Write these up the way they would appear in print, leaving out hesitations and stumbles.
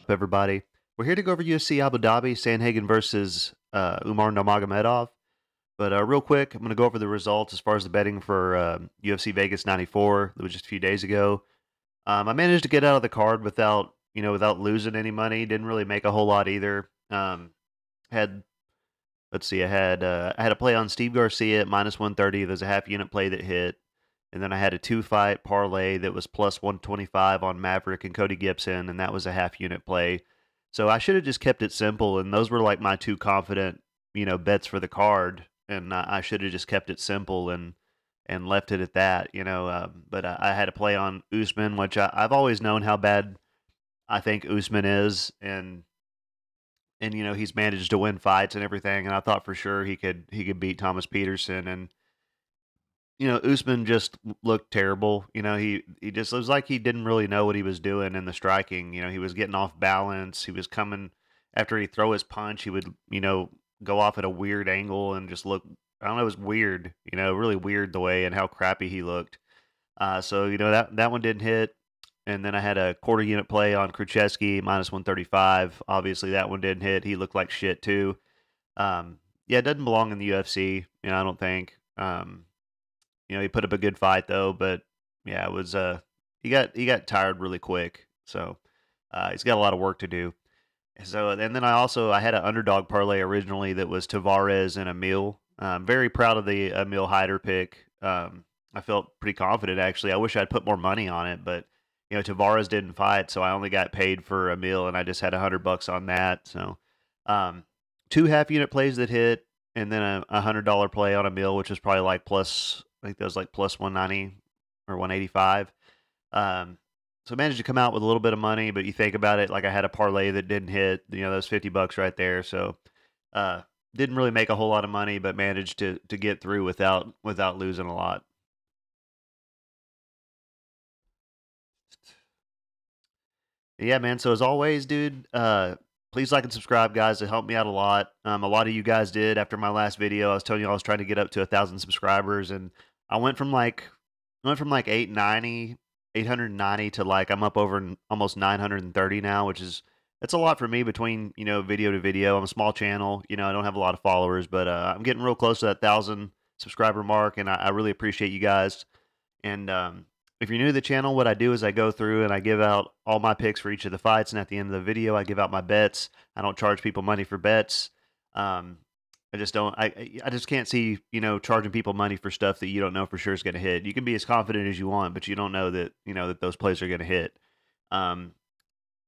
Everybody, we're here to go over UFC Abu Dhabi, Sandhagen versus Nurmagomedov. But real quick, I'm going to go over the results as far as the betting for UFC Vegas 94. That was just a few days ago. I managed to get out of the card without losing any money. Didn't really make a whole lot either. Had let's see, I had a play on Steve Garcia at -130. There's a half unit play that hit. And then I had a 2-fight parlay that was plus 125 on Maverick and Cody Gibson, and that was a half unit play. So I should have just kept it simple, and those were like my two confident, bets for the card, and I should have just kept it simple and left it at that, But I had a play on Usman, which I've always known how bad I think Usman is, and he's managed to win fights and everything, and I thought for sure he could beat Thomas Peterson, and Usman just looked terrible. He just, it was like he didn't really know what he was doing in the striking. He was getting off balance. He was coming after he'd throw his punch, he would, go off at a weird angle and just look, I don't know, it was weird, really weird the way and how crappy he looked. So, that one didn't hit. And then I had a quarter unit play on Krzyzewski, -135. Obviously, that one didn't hit. He looked like shit too. Yeah, it doesn't belong in the UFC, I don't think. He put up a good fight though, but yeah, it was he got tired really quick, so he's got a lot of work to do. So and then I had an underdog parlay originally that was Tavares and Emil. Very proud of the Emil Hyder pick. I felt pretty confident actually. I wish I'd put more money on it, but Tavares didn't fight, so I only got paid for Emil, and I just had $100 on that. So two half unit plays that hit, and then a $100 play on Emil, which was probably like plus. I think that was like plus 190 or 185. So I managed to come out with a little bit of money, but you think about it, like I had a parlay that didn't hit, those $50 right there. So didn't really make a whole lot of money, but managed to get through without losing a lot. Yeah, man. So as always, dude, please like and subscribe, guys. It helped me out a lot. A lot of you guys did after my last video. I was telling you I was trying to get up to 1,000 subscribers, and I went from like 890 to like I'm up over almost 930 now, which is that's a lot for me between video to video. I'm a small channel, I don't have a lot of followers, but I'm getting real close to that 1,000 subscriber mark, and I really appreciate you guys. And if you're new to the channel, what I do is I go through and I give out all my picks for each of the fights, and at the end of the video, I give out my bets. I don't charge people money for bets. I just don't. I just can't see charging people money for stuff that you don't know for sure is going to hit. You can be as confident as you want, but you don't know that that those plays are going to hit. And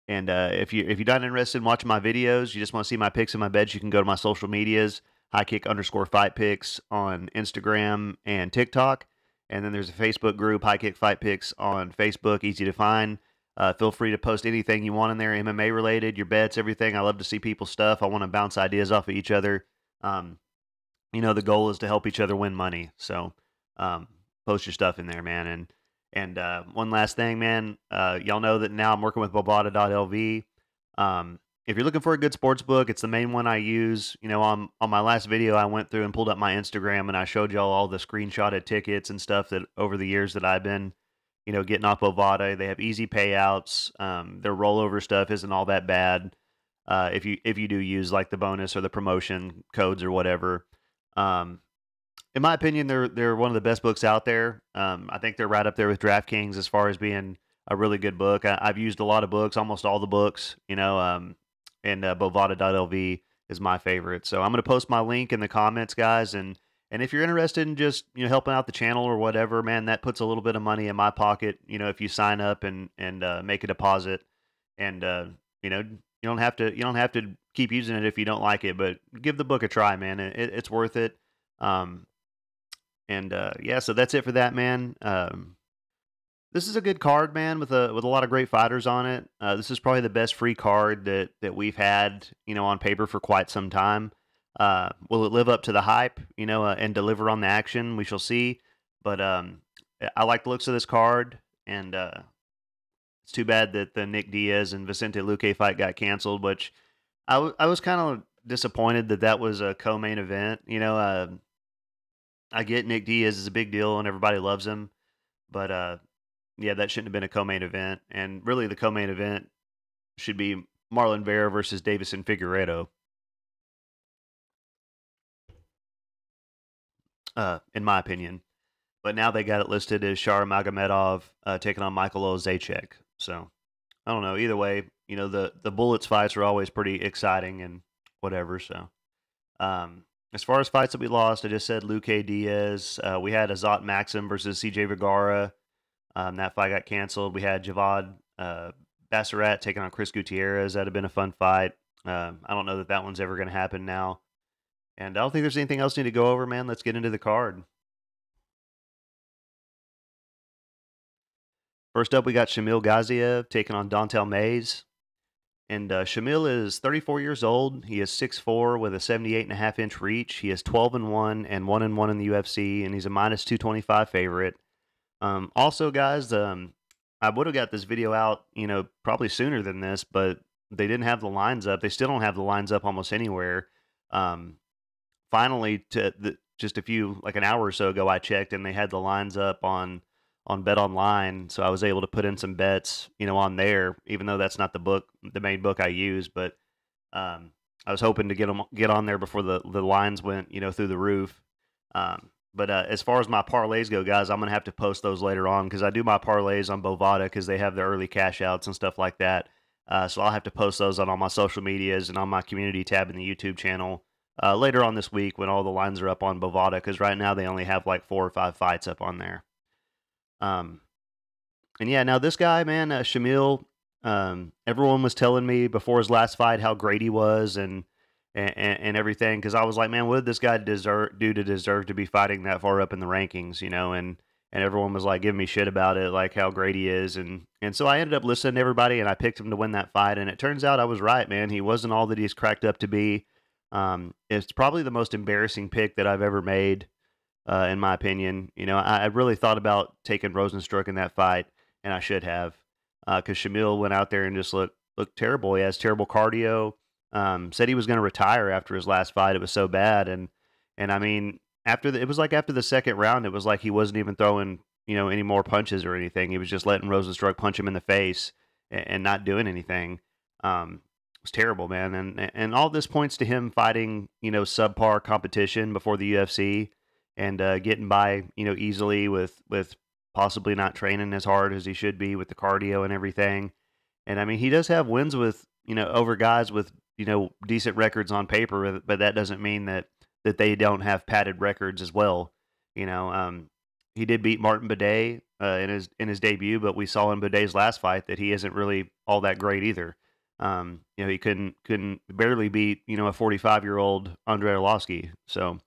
if you're not interested in watching my videos, you just want to see my picks and my bets, you can go to my social medias, highkick_fight picks on Instagram and TikTok. And then there's a Facebook group, High Kick Fight Picks on Facebook, easy to find. Feel free to post anything you want in there, MMA related, your bets, everything. I love to see people's stuff. I want to bounce ideas off of each other. The goal is to help each other win money. So post your stuff in there, man. And one last thing, man. Y'all know that now I'm working with bovada.lv. If you're looking for a good sports book, it's the main one I use. On my last video, I went through and pulled up my Instagram, and I showed y'all all the screenshotted tickets and stuff that over the years that I've been, getting off Bovada. They have easy payouts. Their rollover stuff isn't all that bad. If you do use like the bonus or the promotion codes or whatever. In my opinion, they're one of the best books out there. I think they're right up there with DraftKings as far as being a really good book. I've used a lot of books, almost all the books, and bovada.lv is my favorite. So I'm going to post my link in the comments, guys, and if you're interested in just helping out the channel or whatever, man, that puts a little bit of money in my pocket. If you sign up and make a deposit, and you don't have to keep using it if you don't like it, but give the book a try, man. It's worth it. Yeah, so that's it for that, man. This is a good card, man, with a lot of great fighters on it. This is probably the best free card that we've had, on paper for quite some time. Will it live up to the hype, and deliver on the action? We shall see. But I like the looks of this card, and it's too bad that the Nick Diaz and Vicente Luque fight got canceled, which I was kind of disappointed that that was a co-main event. I get Nick Diaz is a big deal and everybody loves him, but yeah, that shouldn't have been a co-main event. And really, the co-main event should be Marlon Vera versus Davison Figueiredo, in my opinion. But now they got it listed as Shar Magomedov taking on Michael Oleksiejczuk. So I don't know. Either way, the Bullets fights are always pretty exciting and whatever. So as far as fights that we lost, I just said Luque Diaz. We had Azat Maxim versus CJ Vergara. That fight got canceled. We had Javad Bassarat taking on Chris Gutierrez. That'd have been a fun fight. I don't know that that one's ever going to happen now. And I don't think there's anything else we need to go over, man. Let's get into the card. First up, we got Shamil Gaziev taking on Dontel Mays. And Shamil is 34 years old. He is 6'4" with a 78.5-inch reach. He is 12-1 and 1-1 in the UFC, and he's a minus 225 favorite. Also, guys, I would have got this video out, probably sooner than this, but they didn't have the lines up. They still don't have the lines up almost anywhere. Finally, just a few, like an hour or so ago, I checked, and they had the lines up on Bet Online, so I was able to put in some bets, on there, even though that's not the main book I use. But I was hoping to get on there before the lines went, through the roof. But as far as my parlays go, guys, I'm gonna have to post those later on because I do my parlays on Bovada because they have the early cash outs and stuff like that. So I'll have to post those on all my social medias and on my community tab in the YouTube channel later on this week when all the lines are up on Bovada, because right now they only have like 4 or 5 fights up on there. And yeah, now this guy, man, Shamil, everyone was telling me before his last fight how great he was and everything, because I was like, man, what did this guy do to deserve to be fighting that far up in the rankings, and everyone was like giving me shit about it, like how great he is, and so I ended up listening to everybody, and I picked him to win that fight, and it turns out I was right, man. He wasn't all that he's cracked up to be. It's probably the most embarrassing pick that I've ever made, in my opinion. I really thought about taking Rosenstruck in that fight, and I should have, because Shamil went out there and just looked terrible. He has terrible cardio. Said he was going to retire after his last fight. It was so bad, and I mean, after the second round, it was like he wasn't even throwing any more punches or anything. He was just letting Rosenstruck punch him in the face and not doing anything. It was terrible, man, and all this points to him fighting subpar competition before the UFC and getting by easily with possibly not training as hard as he should be with the cardio and everything. And I mean, he does have wins with over guys with decent records on paper, but that doesn't mean that they don't have padded records as well. He did beat Martin Buday in his debut, but we saw in Buday's last fight that he isn't really all that great either. He couldn't barely beat a 45-year-old Andrei Arlovsky. So,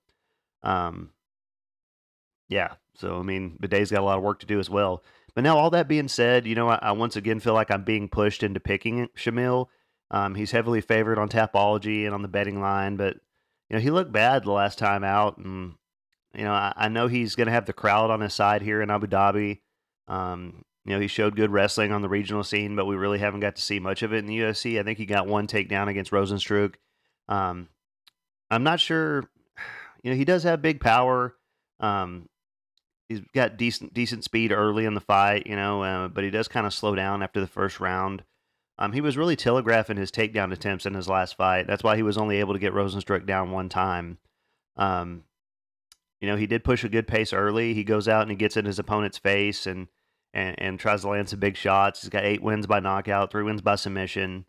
yeah. So I mean, Buday's got a lot of work to do as well. But now, all that being said, I once again feel like I'm being pushed into picking Shamil. He's heavily favored on Tapology and on the betting line, but he looked bad the last time out, and I know he's going to have the crowd on his side here in Abu Dhabi. He showed good wrestling on the regional scene, but we really haven't got to see much of it in the UFC. I think he got one takedown against Rosenstruck. I'm not sure. He does have big power. He's got decent speed early in the fight, but he does kind of slow down after the first round. He was really telegraphing his takedown attempts in his last fight. That's why he was only able to get Rosenstruck down one time. He did push a good pace early. He goes out and he gets in his opponent's face and tries to land some big shots. He's got 8 wins by knockout, 3 wins by submission.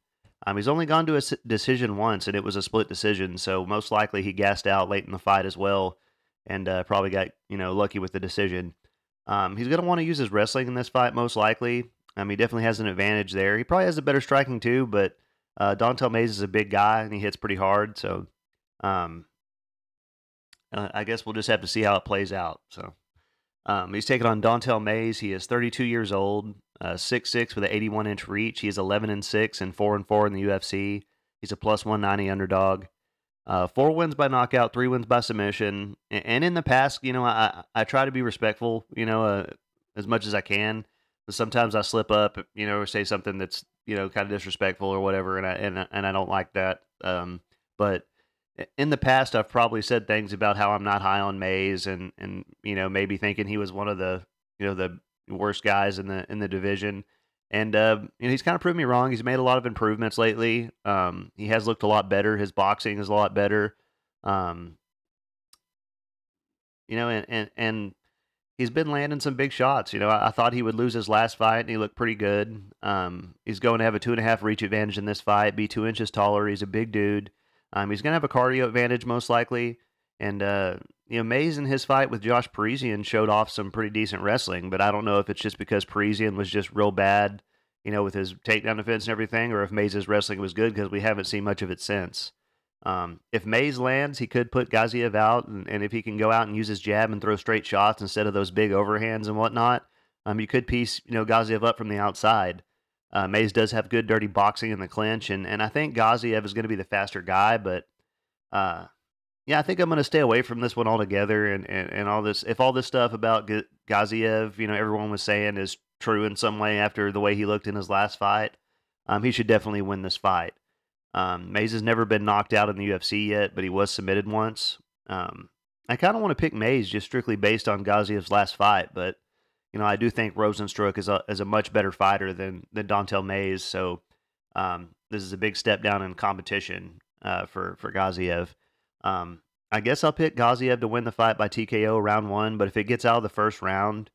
He's only gone to a decision once, and it was a split decision. So most likely he gassed out late in the fight as well, and probably got lucky with the decision. He's going to want to use his wrestling in this fight most likely. He definitely has an advantage there. He probably has a better striking too, but Dontel Mays is a big guy and he hits pretty hard. So I guess we'll just have to see how it plays out. So he's taking on Dontel Mays. He is 32 years old, 6'6" with an 81-inch reach. He is 11-6 and 4-4 in the UFC. He's a plus 190 underdog. 4 wins by knockout, 3 wins by submission. And in the past, I try to be respectful, as much as I can. But sometimes I slip up, or say something that's, kind of disrespectful or whatever, and I don't like that. But in the past, I've probably said things about how I'm not high on Mays, and maybe thinking he was one of the the worst guys in the division. And he's kind of proved me wrong. He's made a lot of improvements lately. He has looked a lot better. His boxing is a lot better. Um, and he's been landing some big shots. I thought he would lose his last fight, and he looked pretty good. He's going to have a 2.5 reach advantage in this fight. Be 2 inches taller. He's a big dude. He's going to have a cardio advantage most likely. And Mays in his fight with Josh Parisian showed off some pretty decent wrestling, but I don't know if it's just because Parisian was just real bad, with his takedown defense and everything, or if Mays' wrestling was good, because we haven't seen much of it since. If Mays lands, he could put Gaziev out, and if he can go out and use his jab and throw straight shots instead of those big overhands and whatnot, you could piece Gaziev up from the outside. Mays does have good dirty boxing in the clinch, and I think Gaziev is going to be the faster guy, but yeah, I think I'm going to stay away from this one altogether, and all this. If all this stuff about Gaziev, everyone was saying is true in some way after the way he looked in his last fight, he should definitely win this fight. Mays has never been knocked out in the UFC yet, but he was submitted once. I kind of want to pick Mays just strictly based on Gaziev's last fight, but I do think Rosenstruck is a much better fighter than Dontel Mays, so this is a big step down in competition for Gaziev. I guess I'll pick Gaziev to win the fight by TKO round 1, but if it gets out of the first round,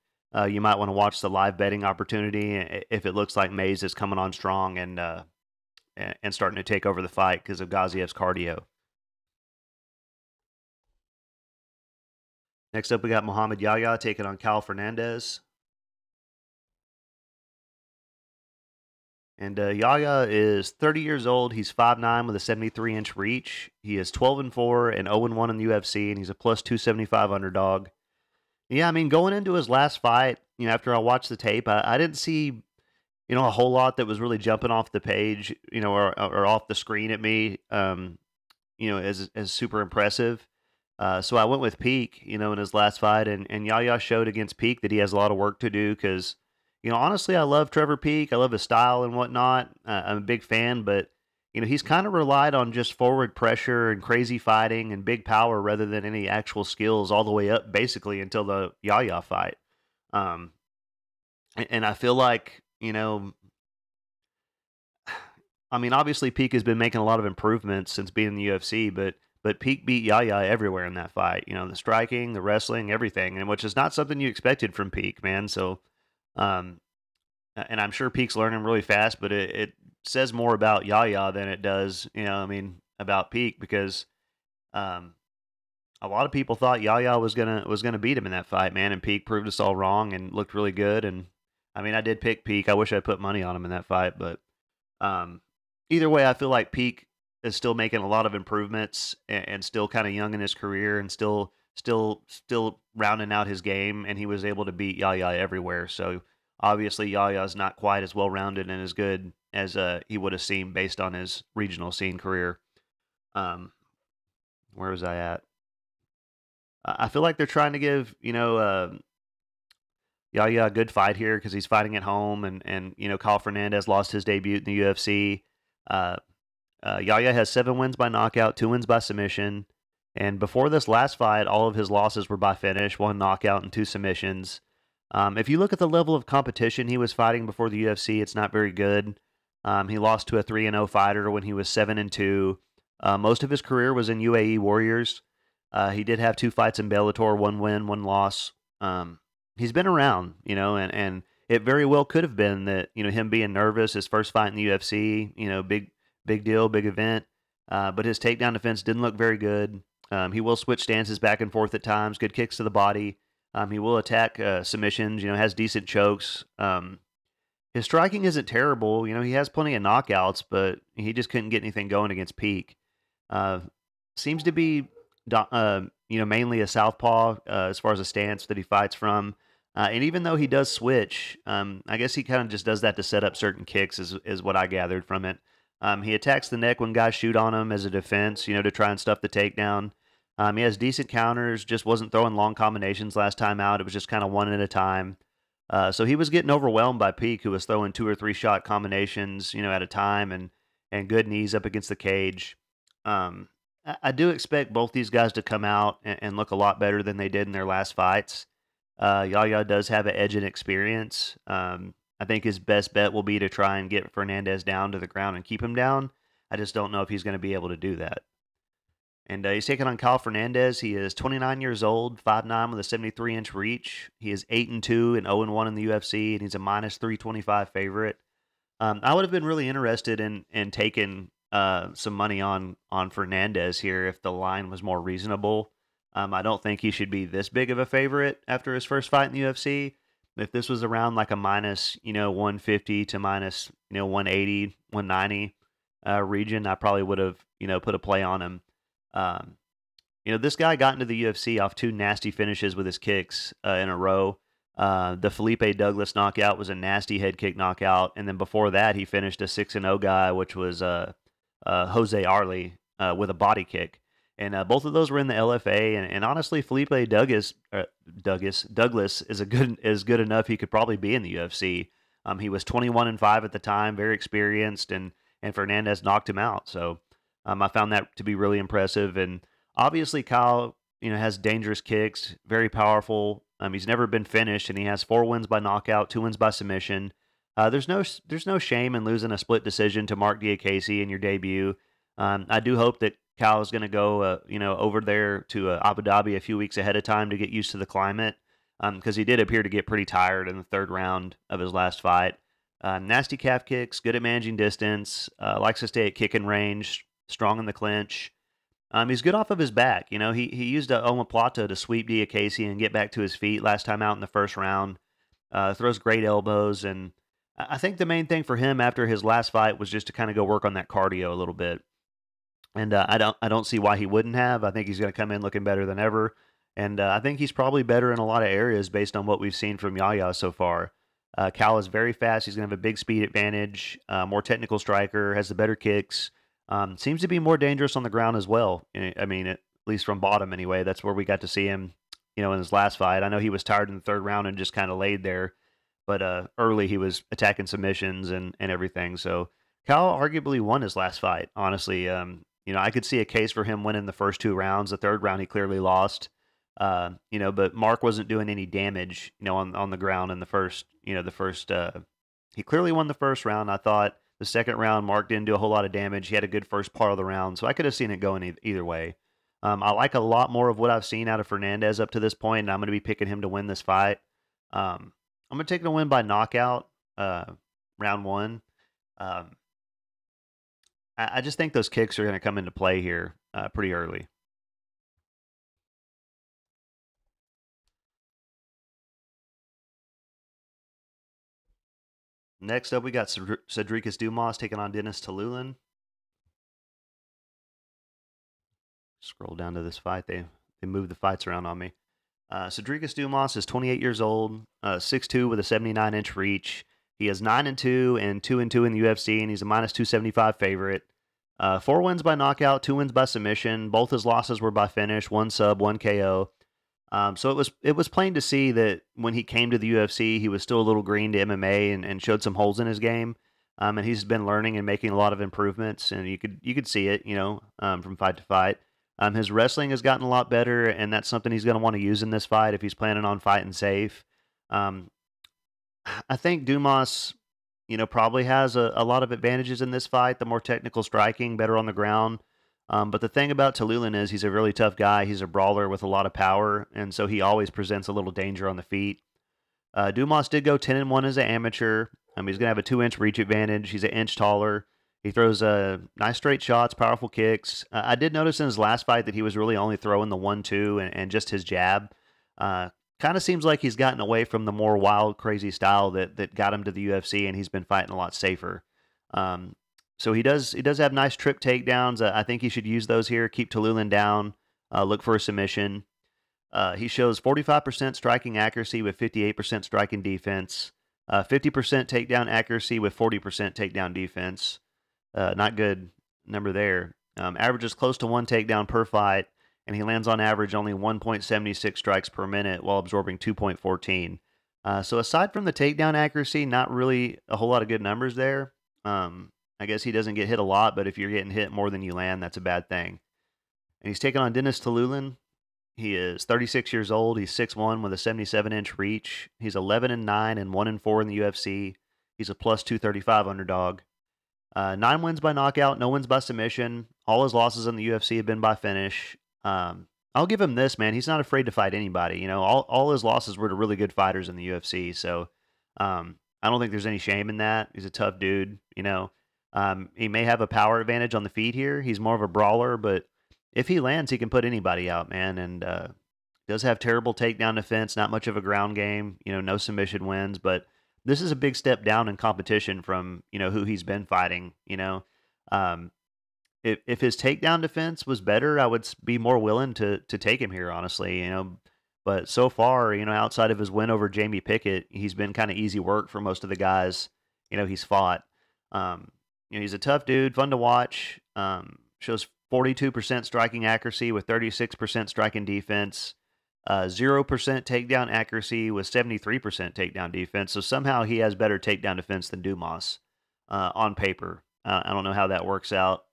you might want to watch the live betting opportunity if it looks like Mays is coming on strong and starting to take over the fight because of Gaziev's cardio. Next up, we got Muhammad Yahya taking on Fernandes. And Yahya is 30 years old. He's 5'9" with a 73-inch reach. He is 12-4 and 0-1 in the UFC, and he's a plus 275 underdog. Yeah, I mean, going into his last fight, after I watched the tape, I didn't see, a whole lot that was really jumping off the page, or off the screen at me, as super impressive. So I went with Peak, in his last fight, and Yahya showed against Peak that he has a lot of work to do because, honestly, I love Trevor Peak. I love his style and whatnot. I'm a big fan, but, he's kind of relied on just forward pressure and crazy fighting and big power rather than any actual skills all the way up, basically, until the Yahya fight. And I feel like, I mean, obviously Peak has been making a lot of improvements since being in the UFC, but Peak beat Yahya everywhere in that fight. The striking, the wrestling, everything, and which is not something you expected from Peak, man. So, and I'm sure Peak's learning really fast, but it says more about Yahya than it does, about Peak because a lot of people thought Yahya was gonna beat him in that fight, man, and Peak proved us all wrong and looked really good. And I mean, I did pick Peak. I wish I put money on him in that fight, but either way, I feel like Peak is still making a lot of improvements and still kind of young in his career and still rounding out his game, and he was able to beat Yahya everywhere. So obviously Yahya is not quite as well-rounded and as good as he would have seemed based on his regional scene career. Where was I at? I feel like they're trying to give, Yahya a good fight here because he's fighting at home, and Kyle Fernandes lost his debut in the UFC. Yahya has 7 wins by knockout, 2 wins by submission, and before this last fight, all of his losses were by finish, 1 knockout and 2 submissions. If you look at the level of competition he was fighting before the UFC, it's not very good. He lost to a 3-0 fighter when he was 7-2. Most of his career was in UAE Warriors. He did have 2 fights in Bellator, 1 win, 1 loss. He's been around, and it very well could have been that, him being nervous, his first fight in the UFC, big deal, big event. But his takedown defense didn't look very good. He will switch stances back and forth at times, good kicks to the body. He will attack submissions, has decent chokes. His striking isn't terrible. He has plenty of knockouts, but he just couldn't get anything going against Peak. Seems to be, mainly a southpaw as far as a stance that he fights from. And even though he does switch, I guess he kind of just does that to set up certain kicks is what I gathered from it. He attacks the neck when guys shoot on him as a defense, to try and stuff the takedown. He has decent counters, just wasn't throwing long combinations last time out. It was just kind of one at a time. So he was getting overwhelmed by Peak, who was throwing 2 or 3 shot combinations, at a time, and good knees up against the cage. I do expect both these guys to come out and look a lot better than they did in their last fights. Yahya does have an edge in experience. I think his best bet will be to try and get Fernandes down to the ground and keep him down. I just don't know if he's going to be able to do that. And he's taking on Kyle Fernandes. He is 29 years old, 5'9", with a 73-inch reach. He is 8-2 and 0-1 in the UFC, and he's a minus 325 favorite. I would have been really interested in taking some money on Fernandes here if the line was more reasonable. I don't think he should be this big of a favorite after his first fight in the UFC. If this was around like a minus, 150 to minus, 180, 190 region, I probably would have, put a play on him. This guy got into the UFC off 2 nasty finishes with his kicks in a row. The Felipe Douglas knockout was a nasty head kick knockout, and then before that, he finished a 6-0 guy, which was Jose Arley with a body kick. And both of those were in the LFA, and honestly, Felipe Douglas is good enough. He could probably be in the UFC. He was 21-5 at the time, very experienced, and Fernandes knocked him out. So I found that to be really impressive. And obviously, Kyle, has dangerous kicks, very powerful. He's never been finished, and he has 4 wins by knockout, 2 wins by submission. There's no shame in losing a split decision to Mark Diakese in your debut. I do hope that Kyle is going to go, over there to Abu Dhabi a few weeks ahead of time to get used to the climate, because he did appear to get pretty tired in the 3rd round of his last fight. Nasty calf kicks, good at managing distance, likes to stay at kicking range, strong in the clinch. He's good off of his back. He used a omoplata to sweep Diakese and get back to his feet last time out in the 1st round. Throws great elbows, and I think the main thing for him after his last fight was just to kind of go work on that cardio a little bit. And I don't see why he wouldn't have. I think he's going to come in looking better than ever, and I think he's probably better in a lot of areas based on what we've seen from Yahya so far. Cal is very fast. He's going to have a big speed advantage, more technical striker, has the better kicks. Seems to be more dangerous on the ground as well. I mean, at least from bottom anyway. That's where we got to see him, in his last fight. I know he was tired in the 3rd round and just kind of laid there, but early he was attacking submissions and everything. So Cal arguably won his last fight, honestly. I could see a case for him winning the first 2 rounds. The 3rd round he clearly lost. But Mark wasn't doing any damage, on the ground in the first, he clearly won the 1st round. I thought the 2nd round, Mark didn't do a whole lot of damage. He had a good first part of the round, so I could have seen it going either way. I like a lot more of what I've seen out of Fernandes up to this point, and I'm going to be picking him to win this fight. I'm going to take him to win by knockout, round 1. I just think those kicks are going to come into play here pretty early. Next up, we got Cedricus Dumas taking on Denis Tiuliulan. Scroll down to this fight. They move the fights around on me. Cedricus Dumas is 28 years old, 6'2", with a 79-inch reach. He is 9-2 and 2-2 in the UFC, and he's a minus 275 favorite. 4 wins by knockout, 2 wins by submission. Both his losses were by finish, 1 sub, 1 KO. So it was plain to see that when he came to the UFC, he was still a little green to MMA and showed some holes in his game. And he's been learning and making a lot of improvements, and you could see it, from fight to fight. His wrestling has gotten a lot better, and that's something he's going to want to use in this fight if he's planning on fighting safe. I think Dumas, probably has a lot of advantages in this fight. The more technical striking, better on the ground. But the thing about Tiuliulan is he's a really tough guy. He's a brawler with a lot of power, and so he always presents a little danger on the feet. Dumas did go 10-1 as an amateur. He's going to have a 2-inch reach advantage. He's an inch taller. He throws nice straight shots, powerful kicks. I did notice in his last fight that he was really only throwing the 1-2 and just his jab. Kind of seems like he's gotten away from the more wild, crazy style that got him to the UFC, and he's been fighting a lot safer. So he does have nice trip takedowns. I think he should use those here. Keep Tiuliulan down. Look for a submission. He shows 45% striking accuracy with 58% striking defense. 50% takedown accuracy with 40% takedown defense. Not good number there. Averages close to 1 takedown per fight, and he lands on average only 1.76 strikes per minute while absorbing 2.14. So aside from the takedown accuracy, not really a whole lot of good numbers there. I guess he doesn't get hit a lot, but if you're getting hit more than you land, that's a bad thing. And he's taking on Denis Tiuliulan. He is 36 years old. He's 6'1" with a 77-inch reach. He's 11-9 and 1-4 in the UFC. He's a plus 235 underdog. 9 wins by knockout, no wins by submission. All his losses in the UFC have been by finish. I'll give him this, man. He's not afraid to fight anybody. You know, all his losses were to really good fighters in the UFC. So I don't think there's any shame in that. He's a tough dude. You know, he may have a power advantage on the feet here. He's more of a brawler, but if he lands, he can put anybody out, man. And does have terrible takedown defense, not much of a ground game. You know, no submission wins, but this is a big step down in competition from, you know, who he's been fighting. You know, if his takedown defense was better, I would be more willing to take him here, honestly. You know, but so far, you know, outside of his win over Jamie Pickett, he's been kind of easy work for most of the guys, you know, he's fought. You know, he's a tough dude, fun to watch. Shows 42% striking accuracy with 36% striking defense. 0% takedown accuracy with 73% takedown defense. So somehow he has better takedown defense than Dumas on paper. I don't know how that works out.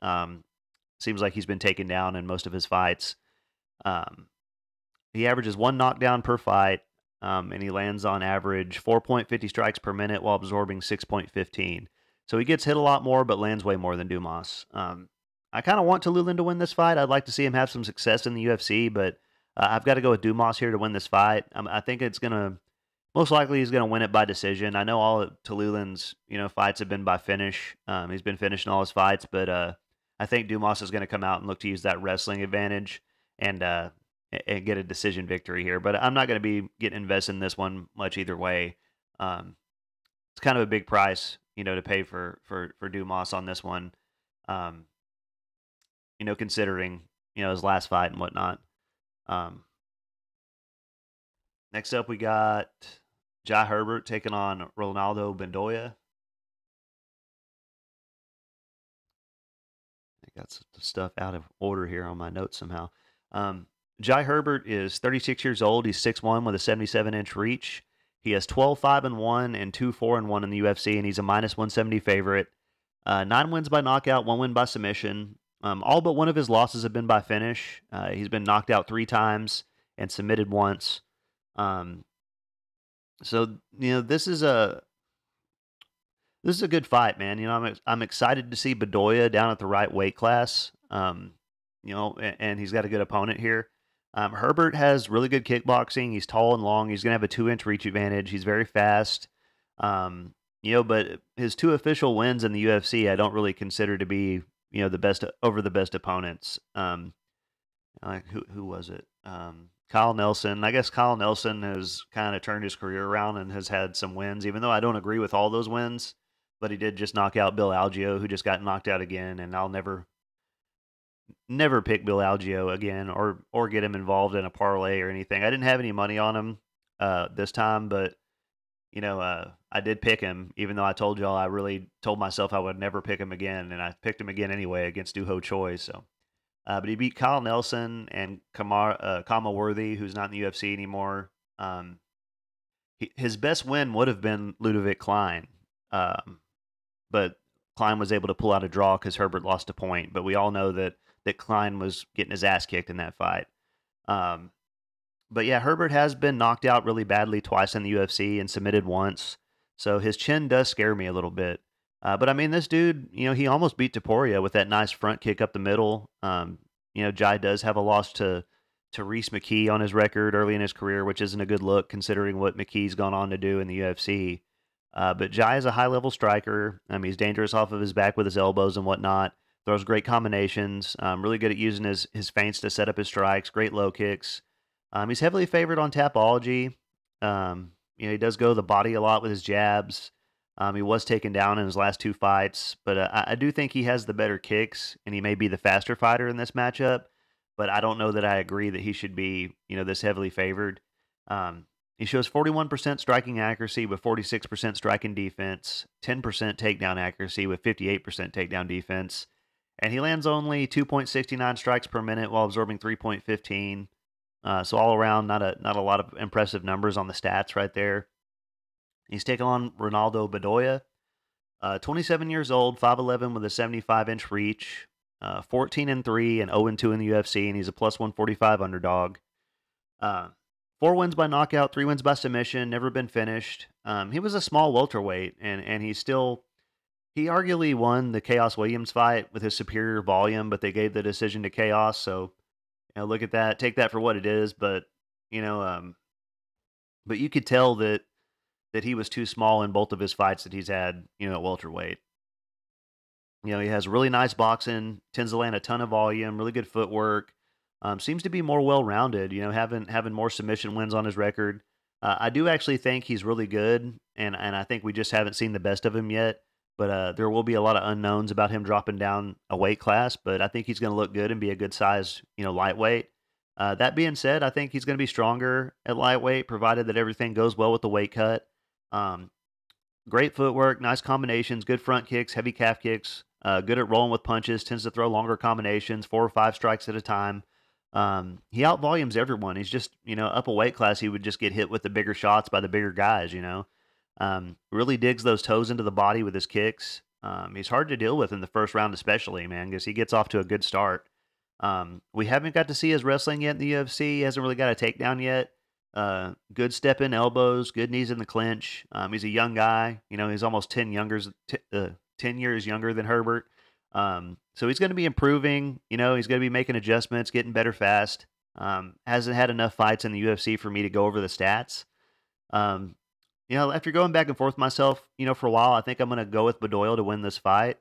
Seems like he's been taken down in most of his fights. He averages 1 knockdown per fight, and he lands on average 4.50 strikes per minute while absorbing 6.15. So he gets hit a lot more, but lands way more than Dumas. I kind of want Tiuliulan to win this fight. I'd like to see him have some success in the UFC, but I've got to go with Dumas here to win this fight. I think it's going to, most likely he's going to win it by decision. I know all of Tiuliulan's, you know, fights have been by finish. He's been finishing all his fights, but I think Dumas is going to come out and look to use that wrestling advantage and get a decision victory here. But I'm not going to be getting invested in this one much either way. It's kind of a big price, you know, to pay for Dumas on this one. You know, considering, you know, his last fight and whatnot. Next up, we got Herbert taking on Ronaldo Bedoya. I got some stuff out of order here on my notes somehow. Herbert is 36 years old. He's 6'1" with a 77-inch reach. He has 12-5-1 and 2-4-1 in the UFC, and he's a minus 170 favorite. 9 wins by knockout, 1 win by submission. All but one of his losses have been by finish. He's been knocked out 3 times and submitted once. So you know, this is a good fight, man. You know, I'm excited to see Bedoya down at the right weight class. You know, and he's got a good opponent here. Herbert has really good kickboxing. He's tall and long. He's gonna have a 2-inch reach advantage. He's very fast. You know, but his 2 official wins in the UFC, I don't really consider to be, you know, the best over the best opponents. Like who was it? Kyle Nelson. I guess Kyle Nelson has kind of turned his career around and has had some wins, even though I don't agree with all those wins. But he did just knock out Bill Algeo, who just got knocked out again, and I'll never pick Bill Algeo again or get him involved in a parlay or anything. I didn't have any money on him this time, but you know, I did pick him, even though I told y'all I really told myself I would never pick him again, and I picked him again anyway against Duho Choi. So, but he beat Kyle Nelson and Kama Worthy, who's not in the UFC anymore. His best win would have been Ludovic Klein, but Klein was able to pull out a draw because Herbert lost a point. But we all know that Klein was getting his ass kicked in that fight. But yeah, Herbert has been knocked out really badly twice in the UFC and submitted once. So his chin does scare me a little bit. But I mean, this dude, you know, he almost beat Topuria with that nice front kick up the middle. You know, Jai does have a loss to Reese McKee on his record early in his career, which isn't a good look considering what McKee's gone on to do in the UFC. But Jai is a high-level striker. He's dangerous off of his back with his elbows and whatnot. Throws great combinations. Really good at using his feints to set up his strikes. Great low kicks. He's heavily favored on Tapology. You know, he does go the body a lot with his jabs. He was taken down in his last 2 fights, but I do think he has the better kicks, and he may be the faster fighter in this matchup. But I don't know that I agree that he should be, you know, this heavily favored. He shows 41% striking accuracy with 46% striking defense, 10% takedown accuracy with 58% takedown defense, and he lands only 2.69 strikes per minute while absorbing 3.15. So all around, not a lot of impressive numbers on the stats right there. He's taken on Ronaldo Bedoya, 27 years old, 5'11" with a 75-inch reach, 14-3 and 0-2 in the UFC, and he's a plus 145 underdog. 4 wins by knockout, 3 wins by submission, never been finished. He was a small welterweight, and he arguably won the Chaos Williams fight with his superior volume, but they gave the decision to Chaos. So, look at that, take that for what it is. But but you could tell that he was too small in both of his fights that he's had, at welterweight. He has really nice boxing, tends to land a ton of volume, really good footwork. Seems to be more well-rounded, having more submission wins on his record. I do actually think he's really good, and I think we just haven't seen the best of him yet. But there will be a lot of unknowns about him dropping down a weight class, but I think he's going to look good and be a good size, lightweight. That being said, I think he's going to be stronger at lightweight, provided that everything goes well with the weight cut. Great footwork, nice combinations, good front kicks, heavy calf kicks, good at rolling with punches, tends to throw longer combinations, 4 or 5 strikes at a time. He outvolumes everyone. He's just, up a weight class, he would just get hit with the bigger shots by the bigger guys, Really digs those toes into the body with his kicks. He's hard to deal with in the first round especially, man, because he gets off to a good start. We haven't got to see his wrestling yet in the UFC. He hasn't really got a takedown yet. Good step-in elbows, good knees in the clinch. He's a young guy. He's almost 10 years younger than Herbert. So he's going to be improving. He's going to be making adjustments, getting better fast. Hasn't had enough fights in the UFC for me to go over the stats. After going back and forth myself, for a while, I think I'm going to go with Bedoya to win this fight.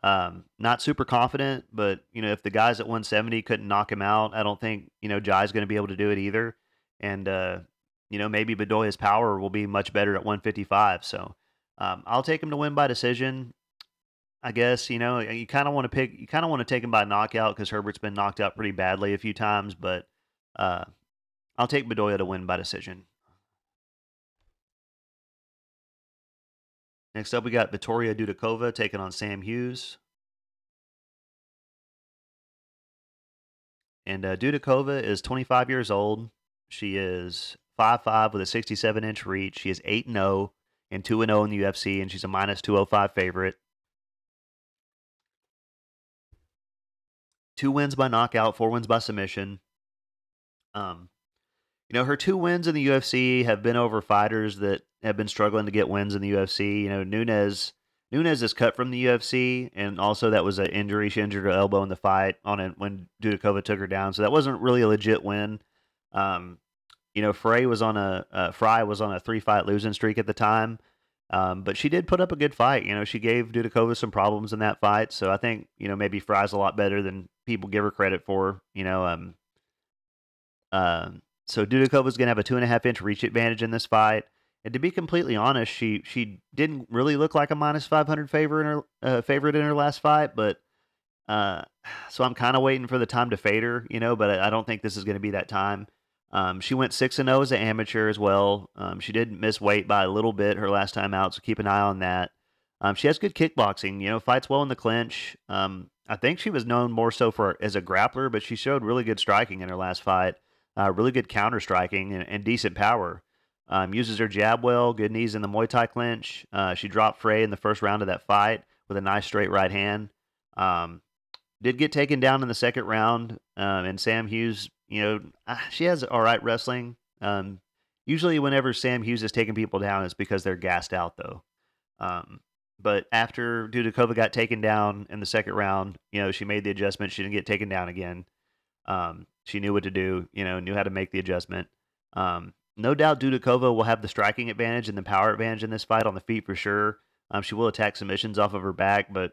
Not super confident, but, if the guys at 170 couldn't knock him out, I don't think, Jai's going to be able to do it either. And, maybe Bedoya's power will be much better at 155. So I'll take him to win by decision. I guess, you kind of want to take him by knockout because Herbert's been knocked out pretty badly a few times, but I'll take Bedoya to win by decision. Next up, we got Victoria Dudakova taking on Sam Hughes. And Dudakova is 25 years old. She is 5'5" with a 67-inch reach. She is 8-0 and 2-0 in the UFC, and she's a minus 205 favorite. 2 wins by knockout, 4 wins by submission. Her 2 wins in the UFC have been over fighters that have been struggling to get wins in the UFC. Nunez is cut from the UFC, and also that was an injury. She injured her elbow in the fight when Dudakova took her down, so that wasn't really a legit win. Fry was on a 3-fight losing streak at the time, but she did put up a good fight. She gave Dudakova some problems in that fight, so I think maybe Fry's a lot better than people give her credit for. So Dudakova's going to have a 2.5-inch reach advantage in this fight. And to be completely honest, she didn't really look like a minus 500 favorite in her last fight, but so I'm kind of waiting for the time to fade her, but I don't think this is going to be that time. She went 6-0 as an amateur as well. She did miss weight by a little bit her last time out, so keep an eye on that. She has good kickboxing, fights well in the clinch. I think she was known more so as a grappler, but she showed really good striking in her last fight. Really good counter striking and decent power. Uses her jab well, good knees in the Muay Thai clinch. She dropped Frey in the first round of that fight with a nice straight right hand. Did get taken down in the second round, and Sam Hughes, she has all right wrestling. Usually whenever Sam Hughes is taking people down, it's because they're gassed out, though. But after Dudakova got taken down in the second round, she made the adjustment. She didn't get taken down again. She knew what to do, knew how to make the adjustment. No doubt Dudakova will have the striking advantage and the power advantage in this fight on the feet for sure. She will attack submissions off of her back, but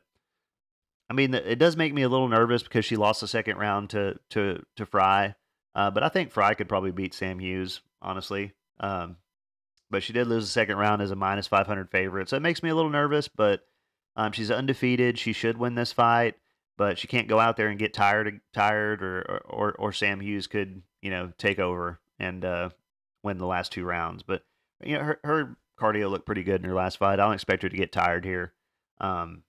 I mean, it does make me a little nervous because she lost the second round to Fry. But I think Fry could probably beat Sam Hughes, honestly. But she did lose the second round as a minus 500 favorite. So it makes me a little nervous, but she's undefeated. She should win this fight, but she can't go out there and get tired or Sam Hughes could, take over and win the last 2 rounds. But her cardio looked pretty good in her last fight. I don't expect her to get tired here. Um,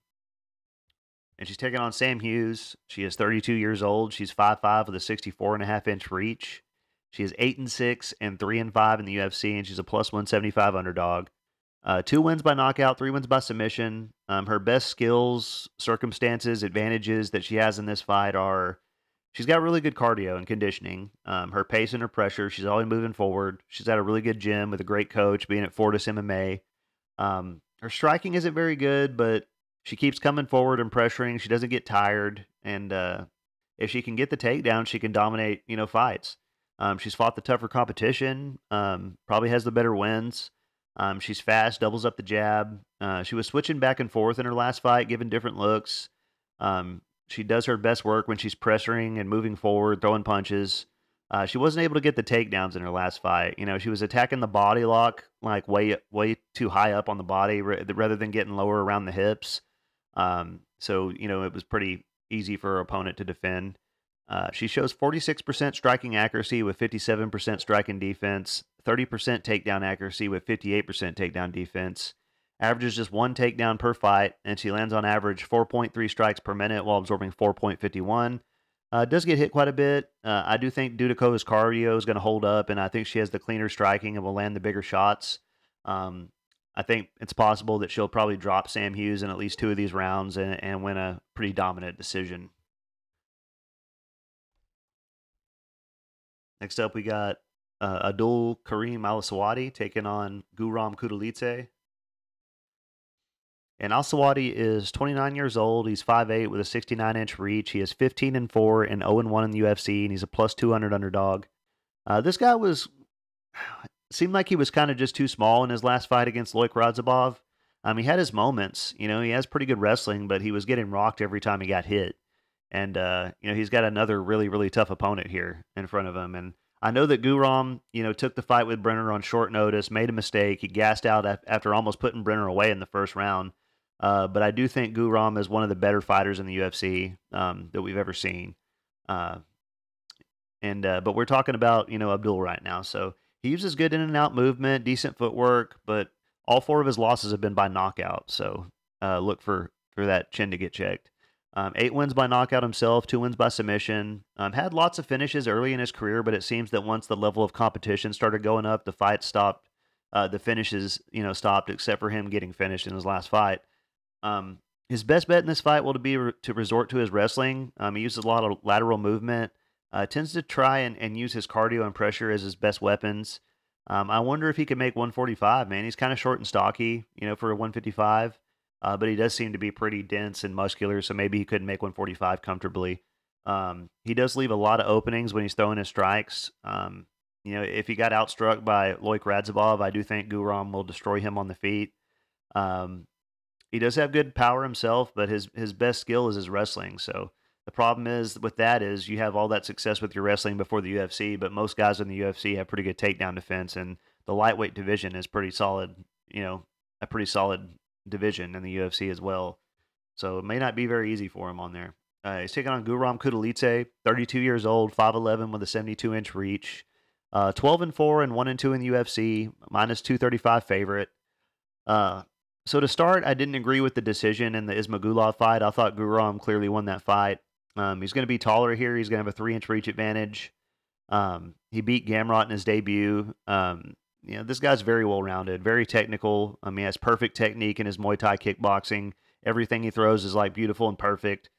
and she's taking on Sam Hughes. She is 32 years old. She's 5'5" with a 64.5-inch reach. She is 8-6 and 3-5 in the UFC, and she's a plus 175 underdog. 2 wins by knockout, 3 wins by submission. Her best skills, circumstances, advantages that she has in this fight are she's got really good cardio and conditioning. Her pace and her pressure, she's always moving forward. She's at a really good gym with a great coach, being at Fortis MMA. Her striking isn't very good, but she keeps coming forward and pressuring. She doesn't get tired, and if she can get the takedown, she can dominate, fights. She's fought the tougher competition. Probably has the better wins. She's fast, doubles up the jab. She was switching back and forth in her last fight, giving different looks. She does her best work when she's pressuring and moving forward, throwing punches. She wasn't able to get the takedowns in her last fight. She was attacking the body lock like way too high up on the body rather than getting lower around the hips. So it was pretty easy for her opponent to defend. She shows 46% striking accuracy with 57% striking defense, 30% takedown accuracy with 58% takedown defense, averages just 1 takedown per fight, and she lands on average 4.3 strikes per minute while absorbing 4.51. Does get hit quite a bit. I do think Dudakova's cardio is going to hold up, and I think she has the cleaner striking and will land the bigger shots. I think it's possible that she'll probably drop Sam Hughes in at least 2 of these rounds and win a pretty dominant decision. Next up, we got Abdul Karim Al-Sawadi taking on Guram Kutateladze. And Al-Sawadi is 29 years old. He's 5'8" with a 69-inch reach. He is 15-4 and 0-1 in the UFC, and he's a plus 200 underdog. This guy seemed like he was kind of just too small in his last fight against Loik Radzhabov. He had his moments. He has pretty good wrestling, but he was getting rocked every time he got hit. And, he's got another really, really tough opponent here in front of him. And I know that Guram, took the fight with Brener on short notice, made a mistake. He gassed out after almost putting Brener away in the first round. But I do think Guram is one of the better fighters in the UFC that we've ever seen. But we're talking about, Abdul right now. So he uses good in and out movement, decent footwork, but all 4 of his losses have been by knockout. So look for that chin to get checked. 8 wins by knockout himself, 2 wins by submission. Had lots of finishes early in his career, but it seems that once the level of competition started going up, the fight stopped. The finishes, stopped, except for him getting finished in his last fight. His best bet in this fight will be to resort to his wrestling. He uses a lot of lateral movement. Tends to try and use his cardio and pressure as his best weapons. I wonder if he can make 145, man. He's kind of short and stocky, for a 155. But he does seem to be pretty dense and muscular, so maybe he could make 145 comfortably. He does leave a lot of openings when he's throwing his strikes. If he got outstruck by Loik Radzhabov, I do think Guram will destroy him on the feet. He does have good power himself, but his best skill is his wrestling. So the problem is with that is you have all that success with your wrestling before the UFC, but most guys in the UFC have pretty good takedown defense, and the lightweight division is pretty solid, a pretty solid division in the UFC as well. So it may not be very easy for him on there. He's taking on Guram Kutateladze, 32 years old, 5'11" with a 72-inch reach. 12-4 and 1-2 in the UFC, minus 235 favorite. So to start, I didn't agree with the decision in the Ismagulov fight. I thought Guram clearly won that fight. He's going to be taller here. He's going to have a 3-inch reach advantage. He beat Gamrot in his debut. This guy's very well-rounded, very technical. He has perfect technique in his Muay Thai kickboxing. Everything he throws is like beautiful and perfect.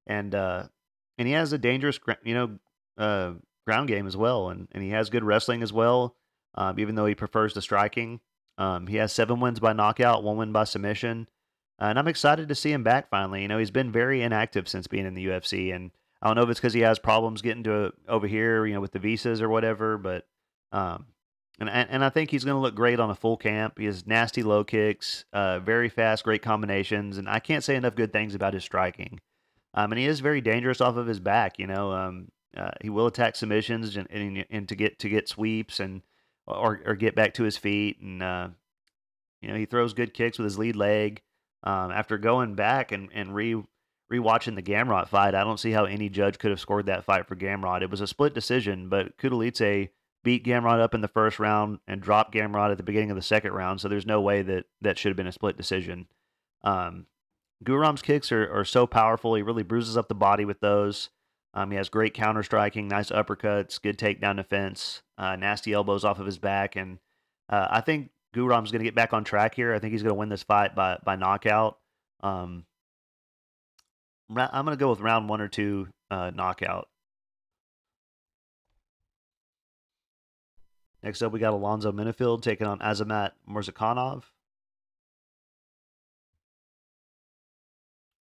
And he has a dangerous, ground game as well. And he has good wrestling as well, even though he prefers the striking. He has 7 wins by knockout, 1 win by submission. And I'm excited to see him back finally. He's been very inactive since being in the UFC. And I don't know if it's because he has problems getting to over here, with the visas or whatever. But and I think he's going to look great on a full camp. He has nasty low kicks, very fast, great combinations. And I can't say enough good things about his striking. And he is very dangerous off of his back. He will attack submissions and to get sweeps and or get back to his feet. And he throws good kicks with his lead leg. After going back and rewatching the Gamrot fight, I don't see how any judge could have scored that fight for Gamrot. It was a split decision, but Kutateladze beat Gamrot up in the first round and dropped Gamrot at the beginning of the second round, so there's no way that should have been a split decision. Guram's kicks are so powerful. He really bruises up the body with those. He has great counter striking, nice uppercuts, good takedown defense, nasty elbows off of his back, and I think Guram's going to get back on track here. I think he's going to win this fight by knockout. I'm going to go with round 1 or 2 knockout. Next up, we got Alonzo Meinifield taking on Azamat Murzakanov.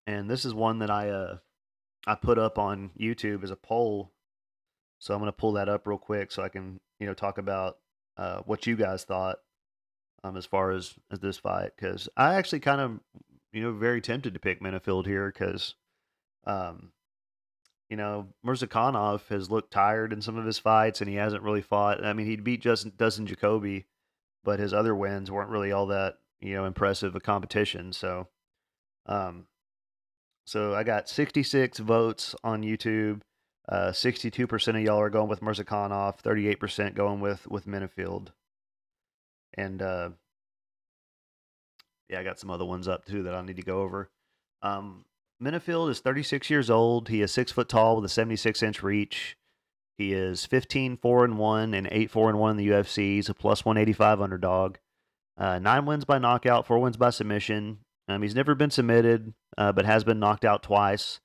And this is one that I put up on YouTube as a poll. So I'm going to pull that up real quick so I can, talk about what you guys thought as far as this fight. Because I actually kind of, very tempted to pick Meinifield here because, Murzakanov has looked tired in some of his fights and he hasn't really fought. I mean, he beat Dustin Jacoby, but his other wins weren't really all that, impressive a competition. So, I got 66 votes on YouTube. 62% of y'all are going with Murzakanov. 38% going with Meinifield. And I got some other ones up too that I need to go over. Meinifield is 36 years old. He is 6 foot tall with a 76-inch reach. He is 15-4-1 and 8-4-1 in the UFC. He's a plus 185 underdog. 9 wins by knockout, 4 wins by submission. He's never been submitted, but has been knocked out twice.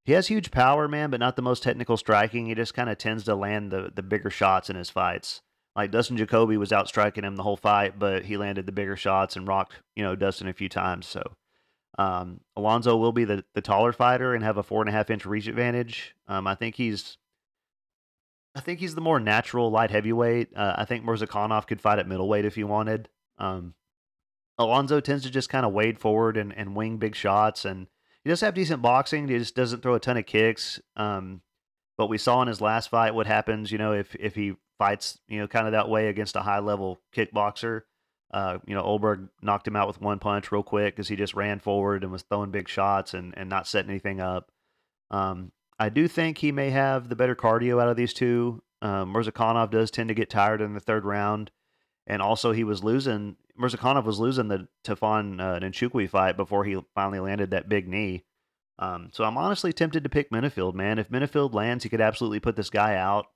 He has huge power, man, but not the most technical striking. He just kind of tends to land the bigger shots in his fights. Like Dustin Jacoby was outstriking him the whole fight, but he landed the bigger shots and rocked, Dustin a few times. So Alonzo will be the taller fighter and have a 4.5-inch reach advantage. I think he's the more natural light heavyweight. I think Murzakanov could fight at middleweight if he wanted. Alonzo tends to just kind of wade forward and wing big shots, and he does have decent boxing. He just doesn't throw a ton of kicks. But we saw in his last fight what happens, if he fights, kind of that way against a high-level kickboxer. Olberg knocked him out with one punch real quick because he just ran forward and was throwing big shots and not setting anything up. I do think he may have the better cardio out of these two. Murzakanov does tend to get tired in the third round. And also Murzakanov was losing the Tafon Nchukwi fight before he finally landed that big knee. So I'm honestly tempted to pick Meinifield, man. If Meinifield lands, he could absolutely put this guy out.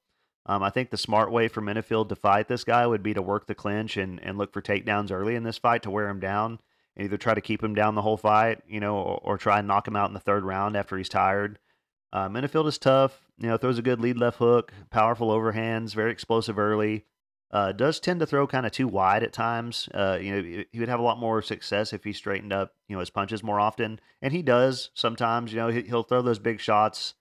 I think the smart way for Meinifield to fight this guy would be to work the clinch and look for takedowns early in this fight to wear him down and either try to keep him down the whole fight, or try and knock him out in the third round after he's tired. Meinifield is tough, throws a good lead left hook, powerful overhands, very explosive early. Does tend to throw kind of too wide at times. He would have a lot more success if he straightened up, his punches more often. And he does sometimes, he'll throw those big shots,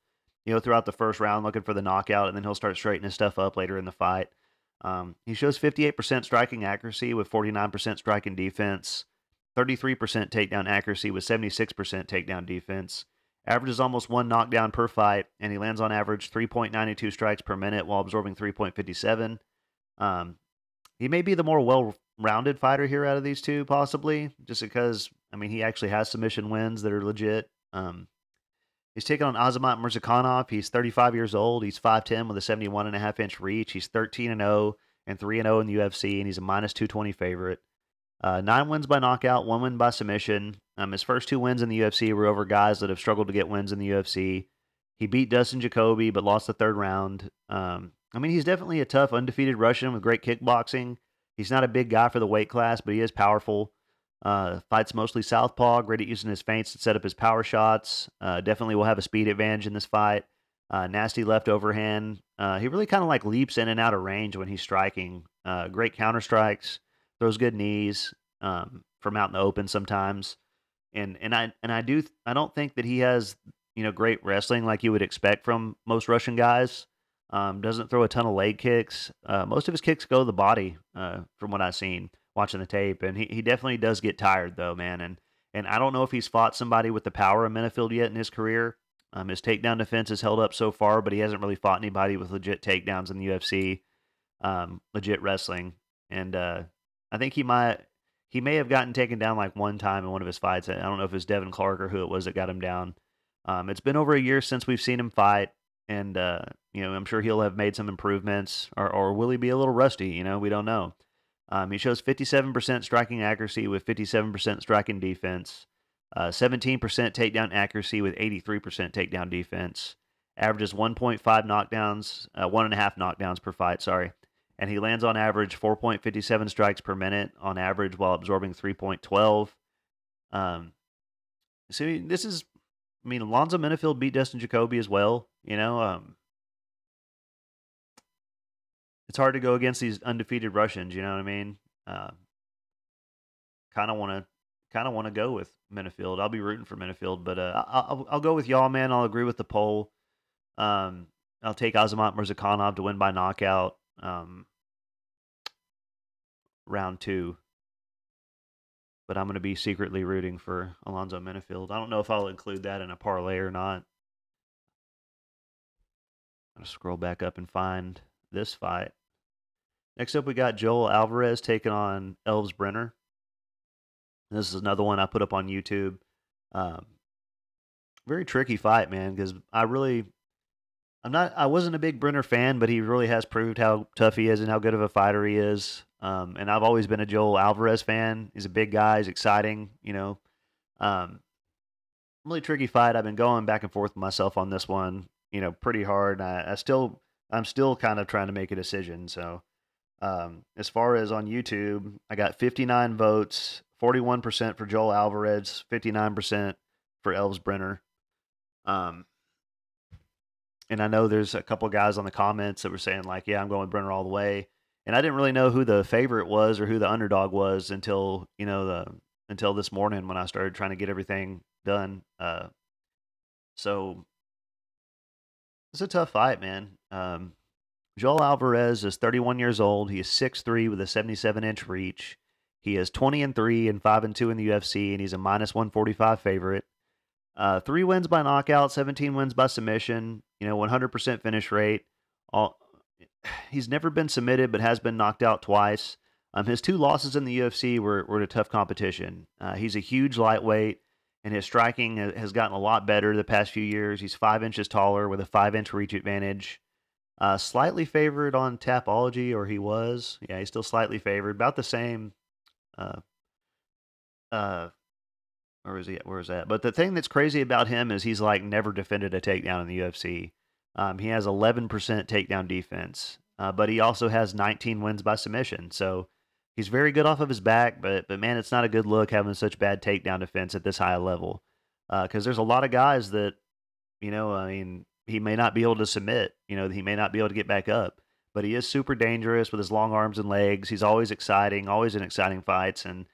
throughout the first round looking for the knockout, and then he'll start straightening his stuff up later in the fight. He shows 58% striking accuracy with 49% striking defense, 33% takedown accuracy with 76% takedown defense. Averages almost 1 knockdown per fight, and he lands on average 3.92 strikes per minute while absorbing 3.57. He may be the more well-rounded fighter here out of these two, possibly, just because, he actually has submission wins that are legit. He's taking on Azamat Murzakanov. He's 35 years old. He's 5'10 with a 71.5-inch reach. He's 13-0 and 3-0 in the UFC, and he's a minus 220 favorite. 9 wins by knockout, 1 win by submission. His first 2 wins in the UFC were over guys that have struggled to get wins in the UFC. He beat Dustin Jacoby, but lost the third round. He's definitely a tough, undefeated Russian with great kickboxing. He's not a big guy for the weight class, but he is powerful. Fights mostly southpaw, great at using his feints to set up his power shots. Definitely will have a speed advantage in this fight. Nasty left overhand. He really kind of leaps in and out of range when he's striking. Great counter strikes, throws good knees from out in the open sometimes. I don't think that he has great wrestling like you would expect from most Russian guys. Doesn't throw a ton of leg kicks. Most of his kicks go to the body, from what I've seen watching the tape. And he definitely does get tired, though, man. And I don't know if he's fought somebody with the power of Meinifield yet in his career. His takedown defense has held up so far, but he hasn't really fought anybody with legit takedowns in the UFC, legit wrestling. And I think he may have gotten taken down one time in one of his fights. I don't know if it was Devin Clark or who it was that got him down. It's been over a year since we've seen him fight. and I'm sure he'll have made some improvements, or will he be a little rusty? We don't know. He shows 57% striking accuracy with 57% striking defense, 17% takedown accuracy with 83% takedown defense. Averages 1.5 knockdowns, 1.5 knockdowns per fight. Sorry, and he lands on average 4.57 strikes per minute on average while absorbing 3.12. So this is, Alonzo Meinifield beat Dustin Jacoby as well. It's hard to go against these undefeated Russians. You know what I mean? Kind of want to go with Meinifield. I'll be rooting for Meinifield, but I'll go with y'all, man. I'll agree with the poll. I'll take Azamat Murzakanov to win by knockout. Round 2. But I'm going to be secretly rooting for Alonzo Meinifield. I don't know if I'll include that in a parlay or not. I'm going to scroll back up and find this fight. Next up, we got Joel Alvarez taking on Brener. This is another one I put up on YouTube. Very tricky fight, man, because I wasn't a big Brener fan, but he really has proved how tough he is and how good of a fighter he is. And I've always been a Joel Alvarez fan. He's a big guy. He's exciting, really tricky fight. I've been going back and forth with myself on this one, pretty hard. I'm still kind of trying to make a decision. So, as far as on YouTube, I got 59 votes, 41% for Joel Alvarez, 59% for Brener. And I know there's a couple guys on the comments that were saying like, yeah, I'm going with Brener all the way. And I didn't really know who the favorite was or who the underdog was until, until this morning when I started trying to get everything done. So it's a tough fight, man. Joel Alvarez is 31 years old. He is 6'3" with a 77-inch reach. He is 20-3 and 5-2 in the UFC, and he's a -145 favorite. 3 wins by knockout, 17 wins by submission. 100% finish rate. He's never been submitted, but has been knocked out twice. His 2 losses in the UFC were to tough competition. He's a huge lightweight, and his striking has gotten a lot better the past few years. He's 5 inches taller with a 5-inch reach advantage. Slightly favored on Tapology, or he was. Yeah, he's still slightly favored. About the same. Where is he at? Where is that? But the thing that's crazy about him is he's like never defended a takedown in the UFC. He has 11% takedown defense, but he also has 19 wins by submission. So he's very good off of his back, but man, it's not a good look having such bad takedown defense at this high level. Because there's a lot of guys that, he may not be able to submit. He may not be able to get back up, but he is super dangerous with his long arms and legs. He's always exciting, always in exciting fights, and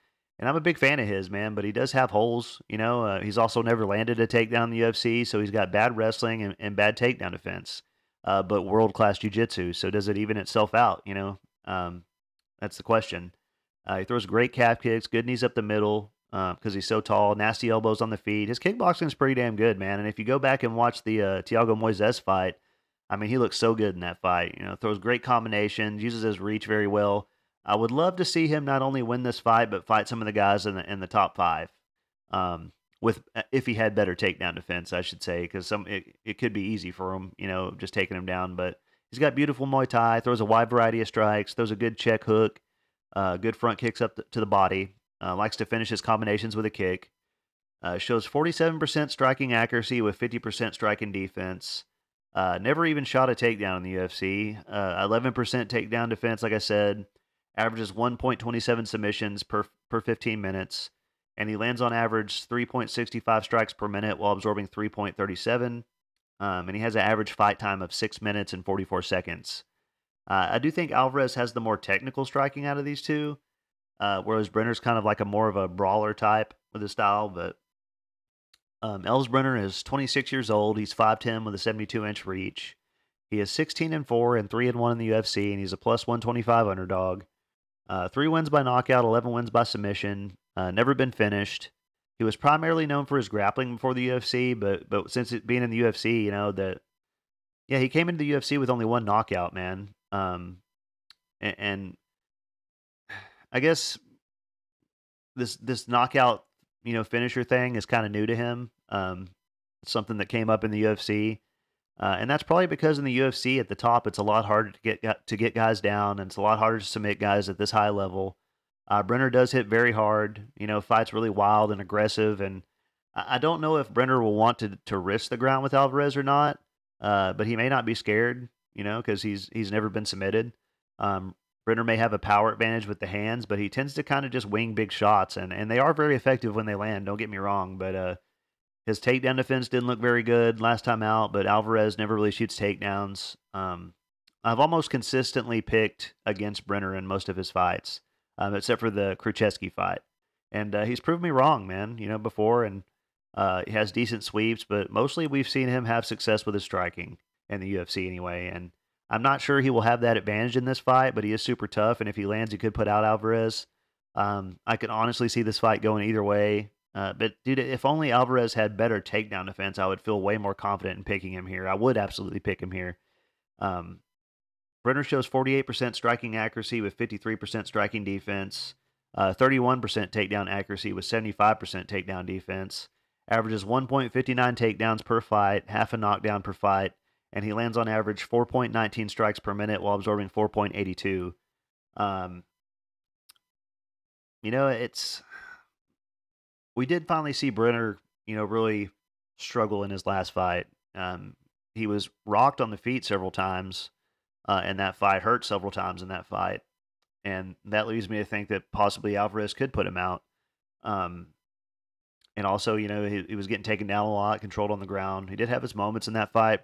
I'm a big fan of his, man, but he does have holes. He's also never landed a takedown in the UFC, so he's got bad wrestling and bad takedown defense, but world-class jiu-jitsu. So does it even itself out, That's the question. He throws great calf kicks, good knees up the middle because he's so tall, nasty elbows on the feet. His kickboxing is pretty damn good, man. And if you go back and watch the Thiago Moises fight, he looks so good in that fight. Throws great combinations, uses his reach very well. I would love to see him not only win this fight, but fight some of the guys in the top 5. If he had better takedown defense, I should say, because it could be easy for him, just taking him down. But he's got beautiful Muay Thai, throws a wide variety of strikes, throws a good check hook, good front kicks up to the body, likes to finish his combinations with a kick. Shows 47% striking accuracy with 50% striking defense. Never even shot a takedown in the UFC. 11% takedown defense, like I said. Averages 1.27 submissions per 15 minutes, and he lands on average 3.65 strikes per minute while absorbing 3.37. And he has an average fight time of 6 minutes and 44 seconds. I do think Alvarez has the more technical striking out of these two, whereas Brenner's kind of like a more of a brawler type with his style. But Brener is 26 years old. He's 5'10" with a 72-inch reach. He is 16-4 and 3-1 in the UFC, and he's a +125 underdog. 3 wins by knockout, 11 wins by submission. Never been finished. He was primarily known for his grappling before the UFC, but since it being in the UFC, he came into the UFC with only 1 knockout, man. And I guess this knockout, finisher thing is kind of new to him. Something that came up in the UFC. And that's probably because in the UFC at the top, it's a lot harder to get guys down, and it's a lot harder to submit guys at this high level. Brener does hit very hard. Fights really wild and aggressive, and I don't know if Brener will want to risk the ground with Alvarez or not. But he may not be scared, because he's never been submitted. Brener may have a power advantage with the hands, but he tends to kind of just wing big shots, and they are very effective when they land. Don't get me wrong, but his takedown defense didn't look very good last time out, but Alvarez never really shoots takedowns. I've almost consistently picked against Brener in most of his fights, except for the Krzyzewski fight. And he's proved me wrong, man, before, and he has decent sweeps, but mostly we've seen him have success with his striking in the UFC anyway, and I'm not sure he will have that advantage in this fight, but he is super tough, and if he lands, he could put out Alvarez. I could honestly see this fight going either way. But dude, if only Alvarez had better takedown defense, I would feel way more confident in picking him here. I would absolutely pick him here. Brener shows 48% striking accuracy with 53% striking defense, 31% takedown accuracy with 75% takedown defense, averages 1.59 takedowns per fight, half a knockdown per fight, and he lands on average 4.19 strikes per minute while absorbing 4.82. We did finally see Brener, really struggle in his last fight. He was rocked on the feet several times in that fight, hurt several times in that fight, and that leads me to think that possibly Alvarez could put him out. And also, he was getting taken down a lot, controlled on the ground. He did have his moments in that fight.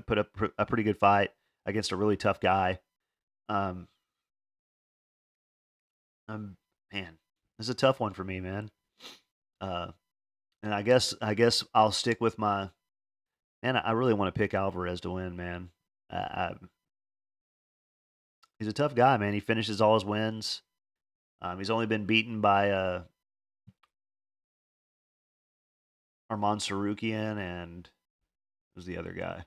Put up a pretty good fight against a really tough guy. Man, this is a tough one for me, man. And I guess I'll stick with my. Man, I really want to pick Alvarez to win, man. He's a tough guy, man. He finishes all his wins. He's only been beaten by Arman Sarukian and who's the other guy?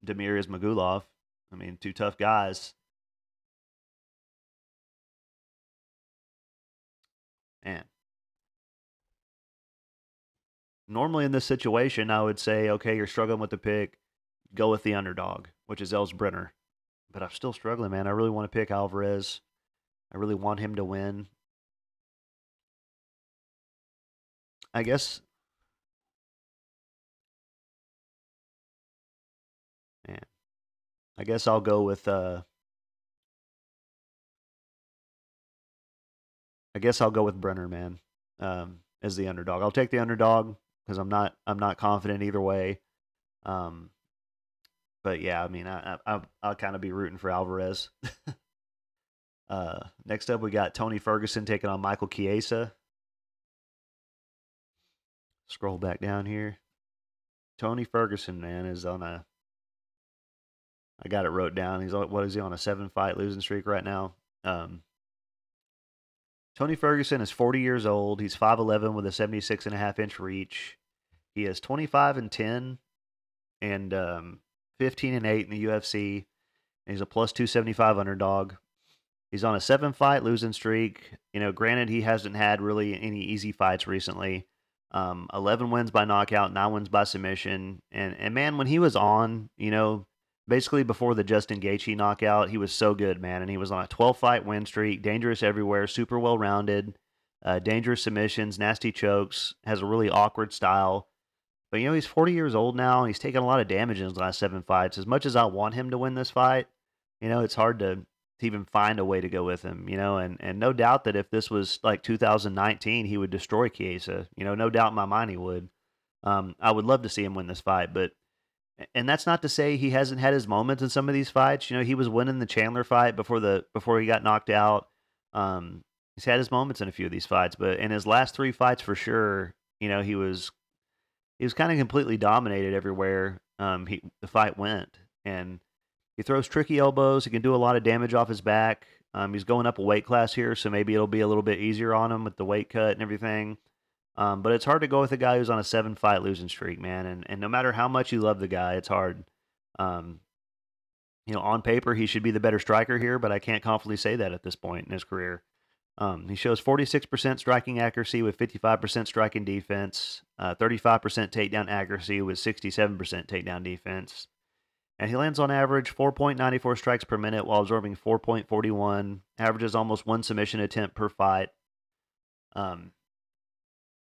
Demiris Magulov. I mean, two tough guys. Man. Normally in this situation, I would say, okay, you're struggling with the pick, go with the underdog, which is Els Brener. But I'm still struggling, man. I really want to pick Alvarez. I really want him to win. I guess, man. I guess I'll go with. I guess I'll go with Brener, man, as the underdog. I'll take the underdog because I'm not confident either way. But yeah, I mean, I'll kind of be rooting for Alvarez. Next up, we got Tony Ferguson taking on Michael Chiesa. Scroll back down here. Tony Ferguson, man, is on a. I got it wrote down. What is he on a 7-fight losing streak right now? Tony Ferguson is 40 years old. He's 5'11" with a 76.5-inch reach. He is 25-10 and 15-8 in the UFC. And he's a plus 275 underdog. He's on a 7-fight losing streak. Granted, he hasn't had really any easy fights recently. 11 wins by knockout, 9 wins by submission. And man, when he was on, basically before the Justin Gaethje knockout, he was so good, man. And he was on a 12-fight win streak, dangerous everywhere, super well-rounded, dangerous submissions, nasty chokes, has a really awkward style. But, he's 40 years old now, and he's taken a lot of damage in his last 7 fights. As much as I want him to win this fight, it's hard to even find a way to go with him, and no doubt that if this was like 2019, he would destroy Chiesa. No doubt in my mind he would. I would love to see him win this fight, and that's not to say he hasn't had his moments in some of these fights. He was winning the Chandler fight before he got knocked out. He's had his moments in a few of these fights, but in his last 3 fights for sure, he was kind of completely dominated everywhere the fight went. And he throws tricky elbows. He can do a lot of damage off his back. He's going up a weight class here, so maybe it'll be a little bit easier on him with the weight cut and everything. But it's hard to go with a guy who's on a 7-fight losing streak, man. And no matter how much you love the guy, it's hard. On paper, he should be the better striker here, but I can't confidently say that at this point in his career. He shows 46% striking accuracy with 55% striking defense, 35% takedown accuracy with 67% takedown defense. And he lands on average 4.94 strikes per minute while absorbing 4.41, averages almost one submission attempt per fight.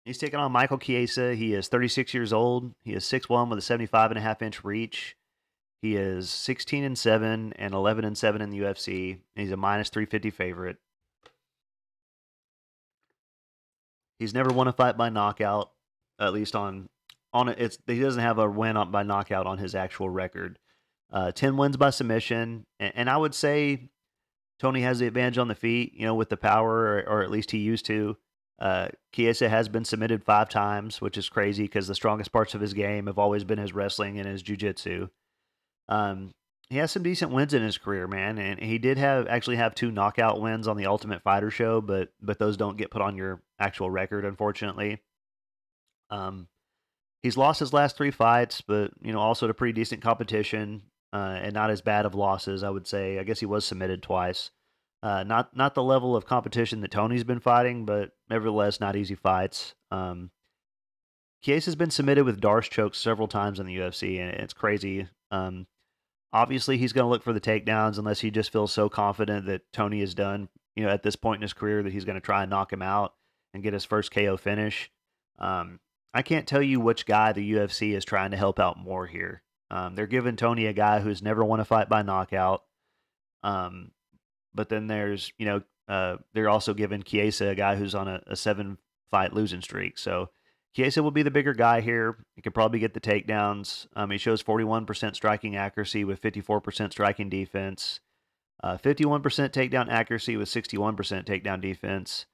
He's taking on Michael Chiesa. He is 36 years old. He is 6'1" with a 75.5-inch reach. He is 16-7 and 11-7 in the UFC. He's a minus 350 favorite. He's never won a fight by knockout, at least on it. He doesn't have a win by knockout on his actual record. 10 wins by submission, and I would say Tony has the advantage on the feet, with the power, or at least he used to. Chiesa has been submitted 5 times, which is crazy because the strongest parts of his game have always been his wrestling and his jiu-jitsu. He has some decent wins in his career, man, and he did actually have 2 knockout wins on the Ultimate Fighter show, but those don't get put on your actual record, unfortunately. He's lost his last 3 fights, but also to pretty decent competition, and not as bad of losses, I would say. I guess he was submitted twice. Not the level of competition that Tony's been fighting, but nevertheless, not easy fights. Chiesa's been submitted with Darce chokes several times in the UFC, and it's crazy. Obviously, he's going to look for the takedowns unless he just feels so confident that Tony is done, at this point in his career, that he's going to try and knock him out and get his first KO finish. I can't tell you which guy the UFC is trying to help out more here. They're giving Tony a guy who's never won a fight by knockout. But then there's, they're also giving Chiesa a guy who's on a 7-fight losing streak. So Chiesa will be the bigger guy here. He could probably get the takedowns. He shows 41% striking accuracy with 54% striking defense, 51% takedown accuracy with 61% takedown defense,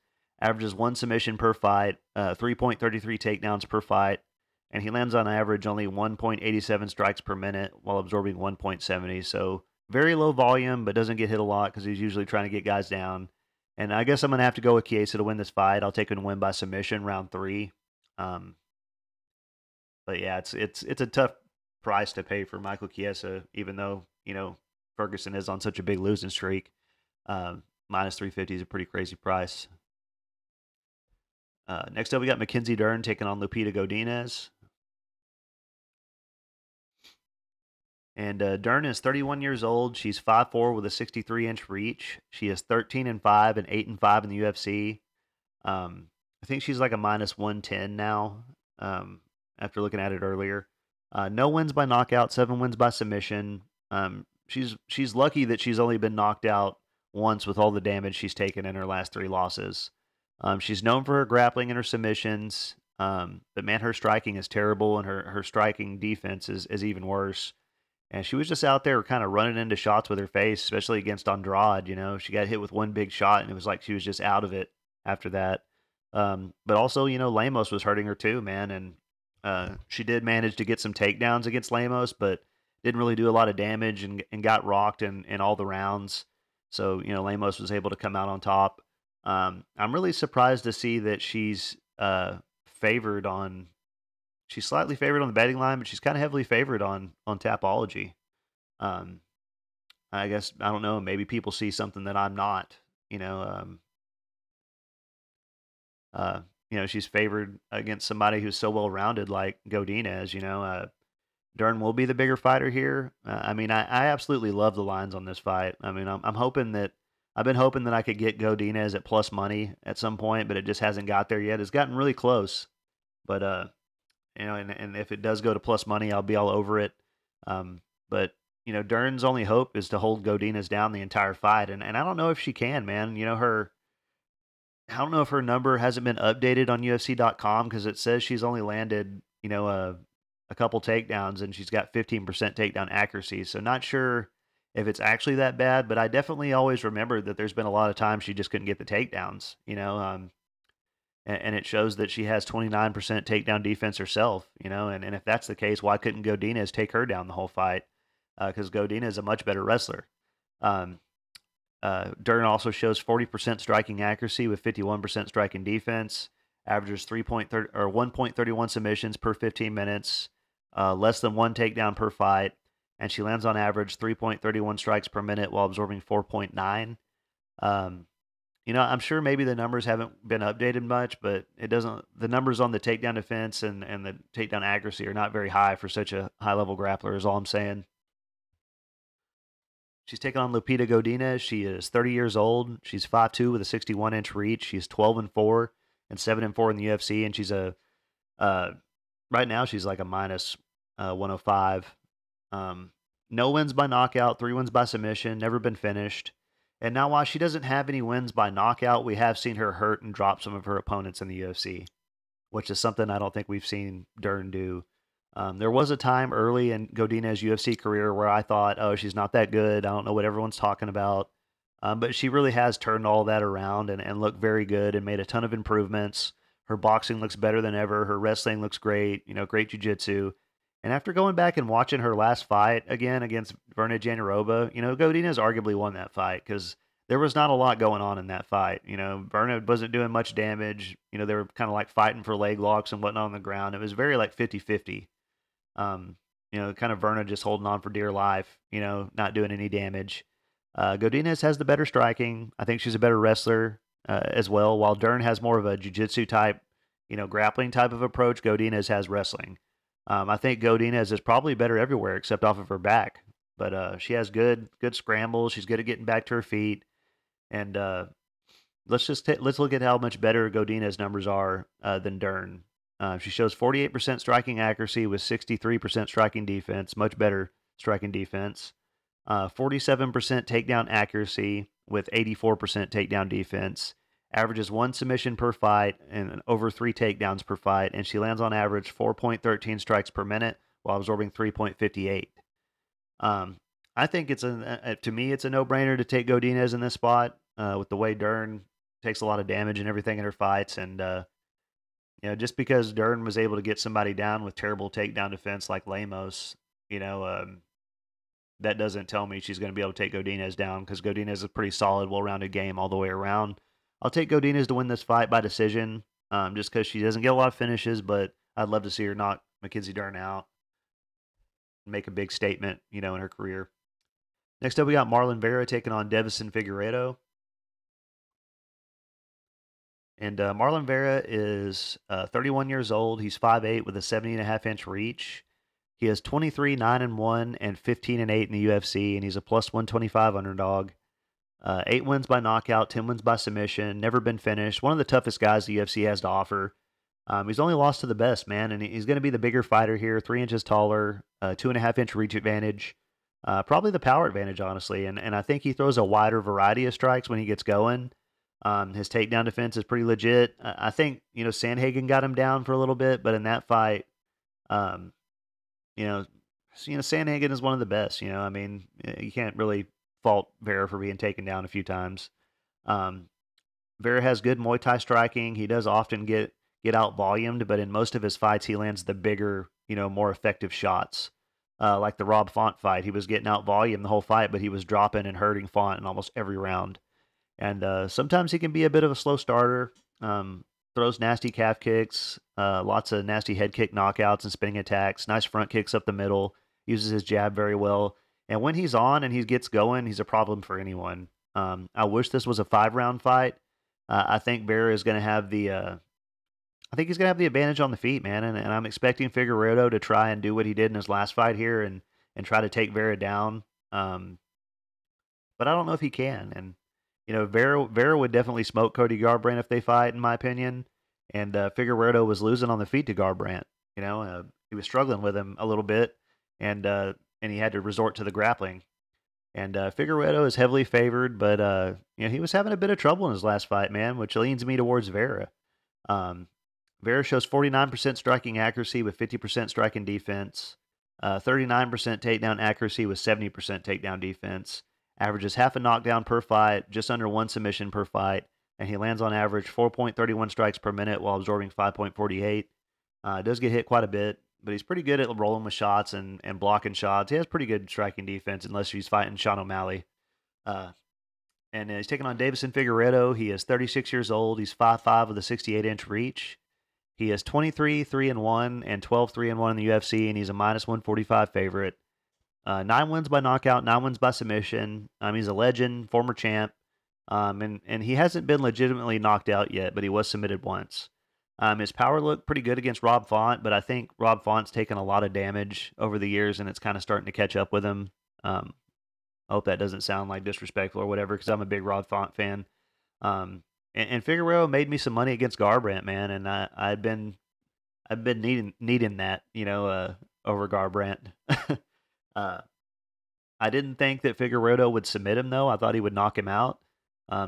averages 1 submission per fight, 3.33 takedowns per fight, and he lands on average only 1.87 strikes per minute while absorbing 1.70. So very low volume, but doesn't get hit a lot because he's usually trying to get guys down. And I guess I'm going to have to go with Chiesa to win this fight. I'll take him to win by submission, round 3. But yeah, it's a tough price to pay for Michael Chiesa, even though, Ferguson is on such a big losing streak. Minus 350 is a pretty crazy price. Next up, we got Mackenzie Dern taking on Lupita Godinez. And Dern is 31 years old. She's 5'4" with a 63-inch reach. She is 13-5 and 8-5 in the UFC. I think she's like a minus 110 now, after looking at it earlier. No wins by knockout, 7 wins by submission. She's lucky that she's only been knocked out once with all the damage she's taken in her last 3 losses. She's known for her grappling and her submissions, but man, her striking is terrible, and her striking defense is even worse. And she was just out there kind of running into shots with her face, especially against Andrade. She got hit with one big shot, and it was like she was just out of it after that. But also, Lemos was hurting her too, man. And she did manage to get some takedowns against Lemos, but didn't really do a lot of damage and got rocked in all the rounds. So, Lemos was able to come out on top. I'm really surprised to see that she's she's slightly favored on the betting line, but she's kind of heavily favored on Tapology. I guess, I don't know, maybe people see something that I'm not, she's favored against somebody who's so well-rounded like Godinez. Dern will be the bigger fighter here. I absolutely love the lines on this fight. I'm hoping that I've been hoping that I could get Godinez at plus money at some point, but it just hasn't got there yet. It's gotten really close, but and if it does go to plus money, I'll be all over it. But Dern's only hope is to hold Godinez down the entire fight, and I don't know if she can, man. I don't know if her number hasn't been updated on UFC.com because it says she's only landed, a couple takedowns and she's got 15% takedown accuracy. So not sure if it's actually that bad, but I definitely always remember that there's been a lot of times she just couldn't get the takedowns, and it shows that she has 29% takedown defense herself, and if that's the case, why couldn't Godinez take her down the whole fight? Because Godinez is a much better wrestler. Dern also shows 40% striking accuracy with 51% striking defense, averages 1.31 submissions per 15 minutes, less than 1 takedown per fight, and she lands on average 3.31 strikes per minute while absorbing 4.9. I'm sure maybe the numbers haven't been updated much, but it doesn't. The numbers on the takedown defense and the takedown accuracy are not very high for such a high level grappler. Is all I'm saying. She's taking on Lupita Godinez. She is 30 years old. She's 5'2" with a 61-inch reach. She's 12-4 and 7-4 in the UFC, and she's a uh, right now she's like a minus 105. No wins by knockout, 3 wins by submission, never been finished. And now, while she doesn't have any wins by knockout, we have seen her hurt and drop some of her opponents in the UFC, which is something I don't think we've seen Dern do. There was a time early in Godinez's UFC career where I thought, oh, she's not that good. I don't know what everyone's talking about. But she really has turned all that around and looked very good and made a ton of improvements. Her boxing looks better than ever. Her wrestling looks great, great jiu-jitsu. And after going back and watching her last fight again against Verna Jandiroba, Godinez arguably won that fight because there was not a lot going on in that fight. Verna wasn't doing much damage. They were kind of like fighting for leg locks and whatnot on the ground. It was very like 50-50. Kind of Verna just holding on for dear life, not doing any damage. Godinez has the better striking. I think she's a better wrestler as well. While Dern has more of a jiu-jitsu type, grappling type of approach, Godinez has wrestling. I think Godinez is probably better everywhere except off of her back. But she has good scrambles. She's good at getting back to her feet. And let's look at how much better Godinez's numbers are than Dern. She shows 48% striking accuracy with 63% striking defense, much better striking defense. 47% takedown accuracy with 84% takedown defense. Averages 1 submission per fight and over 3 takedowns per fight, and she lands on average 4.13 strikes per minute while absorbing 3.58. I think to me, it's a no-brainer to take Godinez in this spot with the way Dern takes a lot of damage and everything in her fights, and just because Dern was able to get somebody down with terrible takedown defense like Lemos, that doesn't tell me she's going to be able to take Godinez down because Godinez is a pretty solid, well-rounded game all the way around. I'll take Godinez to win this fight by decision just because she doesn't get a lot of finishes, but I'd love to see her knock Mackenzie Dern out and make a big statement, in her career. Next up, we got Marlon Vera taking on Deiveson Figueiredo. And Marlon Vera is 31 years old. He's 5'8" with a 70.5-inch reach. He has 23-9-1 and 15-8 in the UFC, and he's a plus 125 underdog. 8 wins by knockout, 10 wins by submission, never been finished. One of the toughest guys the UFC has to offer. He's only lost to the best, man, and he's going to be the bigger fighter here, 3 inches taller, 2.5-inch reach advantage. Probably the power advantage, honestly, and I think he throws a wider variety of strikes when he gets going. His takedown defense is pretty legit. I think, Sandhagen got him down for a little bit, but in that fight, Sandhagen is one of the best, you can't really fault Vera for being taken down a few times. Vera has good Muay Thai striking. He does often get out volumed, but in most of his fights, he lands the bigger, more effective shots. Like the Rob Font fight, he was getting out volume the whole fight, but he was dropping and hurting Font in almost every round. And sometimes he can be a bit of a slow starter, throws nasty calf kicks, lots of nasty head kick knockouts and spinning attacks, nice front kicks up the middle, uses his jab very well. And when he's on and he gets going, he's a problem for anyone. I wish this was a 5-round fight. I think Vera is going to have the advantage on the feet, man. And I'm expecting Figueiredo to try and do what he did in his last fight here and try to take Vera down. But I don't know if he can. And Vera would definitely smoke Cody Garbrandt if they fight, in my opinion. And Figueiredo was losing on the feet to Garbrandt. He was struggling with him a little bit, and he had to resort to the grappling. And Figueiredo is heavily favored, but he was having a bit of trouble in his last fight, man, which leans me towards Vera. Vera shows 49% striking accuracy with 50% striking defense, 39% takedown accuracy with 70% takedown defense. Averages half a knockdown per fight, just under 1 submission per fight, and he lands on average 4.31 strikes per minute while absorbing 5.48. Does get hit quite a bit, but he's pretty good at rolling with shots and blocking shots. He has pretty good striking defense unless he's fighting Sean O'Malley. And he's taking on Deiveson Figueiredo. He is 36 years old. He's 5'5" with a 68-inch reach. He is 23-3-1 and 12-3-1 in the UFC, and he's a minus 145 favorite. 9 wins by knockout, 9 wins by submission. He's a legend, former champ. And he hasn't been legitimately knocked out yet, but he was submitted once. His power looked pretty good against Rob Font, but I think Rob Font's taken a lot of damage over the years, and it's kind of starting to catch up with him. I hope that doesn't sound like disrespectful or whatever, because I'm a big Rob Font fan. And Figueiredo made me some money against Garbrandt, man, and I've been needing that, over Garbrandt. uh, I didn't think that Figueiredo would submit him though. I thought he would knock him out.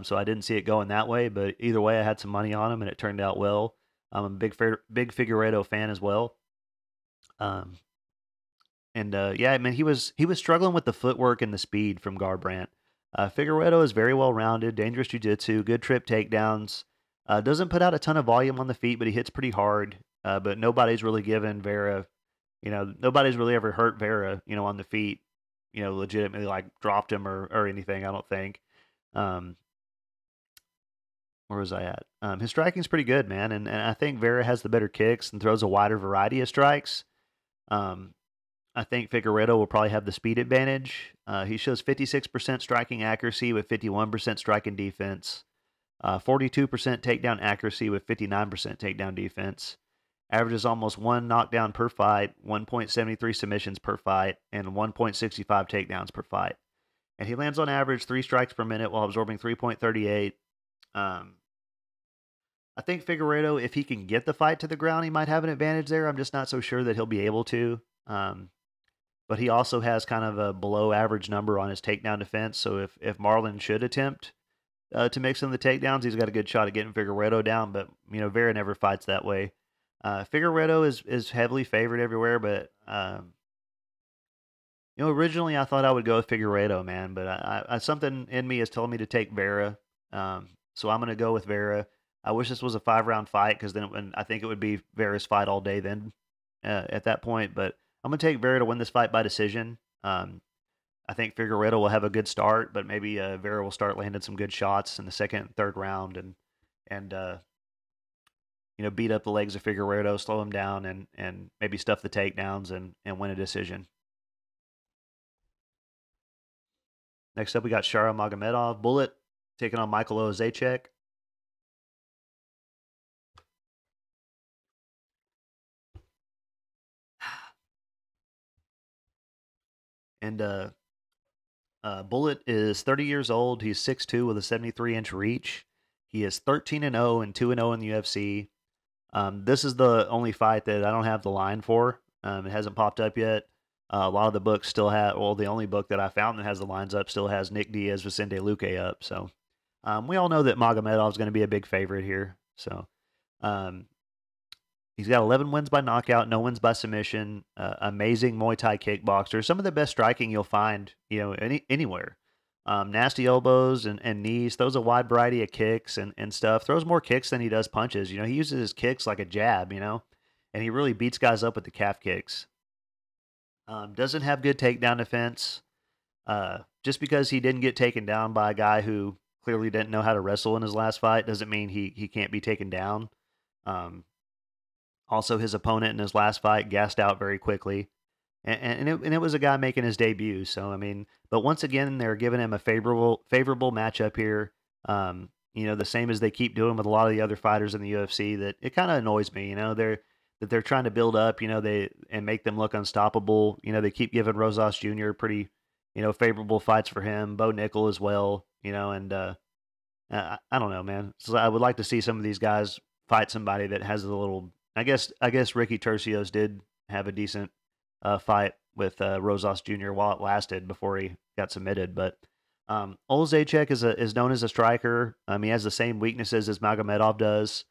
So I didn't see it going that way. But either way, I had some money on him, and it turned out well. I'm a big Figueiredo fan as well. Um, and yeah, I mean he was struggling with the footwork and the speed from Garbrandt. Figueiredo is very well rounded, dangerous jiu-jitsu, good trip takedowns. Doesn't put out a ton of volume on the feet, but he hits pretty hard. But nobody's really given Vera, nobody's really ever hurt Vera, on the feet, legitimately like dropped him or anything. I don't think. Um, where was I at? His striking's pretty good, man, and I think Vera has the better kicks and throws a wider variety of strikes. Um, I think Figueiredo will probably have the speed advantage. He shows 56% striking accuracy with 51% striking defense, 42% takedown accuracy with 59% takedown defense. Averages almost one knockdown per fight, 1.73 submissions per fight, and 1.65 takedowns per fight. And he lands on average 3 strikes per minute while absorbing 3.38. I think Figueiredo, if he can get the fight to the ground, he might have an advantage there. I'm just not so sure that he'll be able to. But he also has kind of a below average number on his takedown defense. So if Marlon should attempt to make some of the takedowns, he's got a good shot at getting Figueiredo down. But, Vera never fights that way. Figueiredo is heavily favored everywhere, but originally I thought I would go with Figueiredo, man, but I something in me is telling me to take Vera, so I'm gonna go with Vera. I wish this was a 5-round fight, because then I think it would be Vera's fight all day then at that point. But I'm gonna take Vera to win this fight by decision. I think Figueiredo will have a good start, but maybe Vera will start landing some good shots in the second and third round, and beat up the legs of Figueiredo, slow him down, and maybe stuff the takedowns and win a decision. Next up, we got Shara Magomedov, Bullet, taking on Michael Oleksiejczuk. And Bullet is 30 years old. He's 6'2" with a 73-inch reach. He is 13-0 and 2-0 in the UFC. This is the only fight that I don't have the line for. It hasn't popped up yet. A lot of the books still have, well, the only book that I found that has the lines up still has Nick Diaz, Vicente Luque up. So we all know that Magomedov is going to be a big favorite here. So he's got 11 wins by knockout, no wins by submission. Amazing Muay Thai kickboxer. Some of the best striking you'll find, anywhere. Nasty elbows and knees. Throws a wide variety of kicks and stuff. Throws more kicks than he does punches. He uses his kicks like a jab, and he really beats guys up with the calf kicks. Doesn't have good takedown defense. Just because he didn't get taken down by a guy who clearly didn't know how to wrestle in his last fight doesn't mean he can't be taken down. Also, his opponent in his last fight gassed out very quickly. And it was a guy making his debut. So, but once again, they're giving him a favorable matchup here. The same as they keep doing with a lot of the other fighters in the UFC, that it kind of annoys me, they're trying to build up, and make them look unstoppable. They keep giving Rosas Jr. pretty, favorable fights for him. Bo Nickel as well, and I don't know, man. So I would like to see some of these guys fight somebody that has a little. I guess Ricky Tercios did have a decent fight with Rosas Jr. while it lasted before he got submitted. But Oleksiejczuk is known as a striker. He has the same weaknesses as Magomedov does.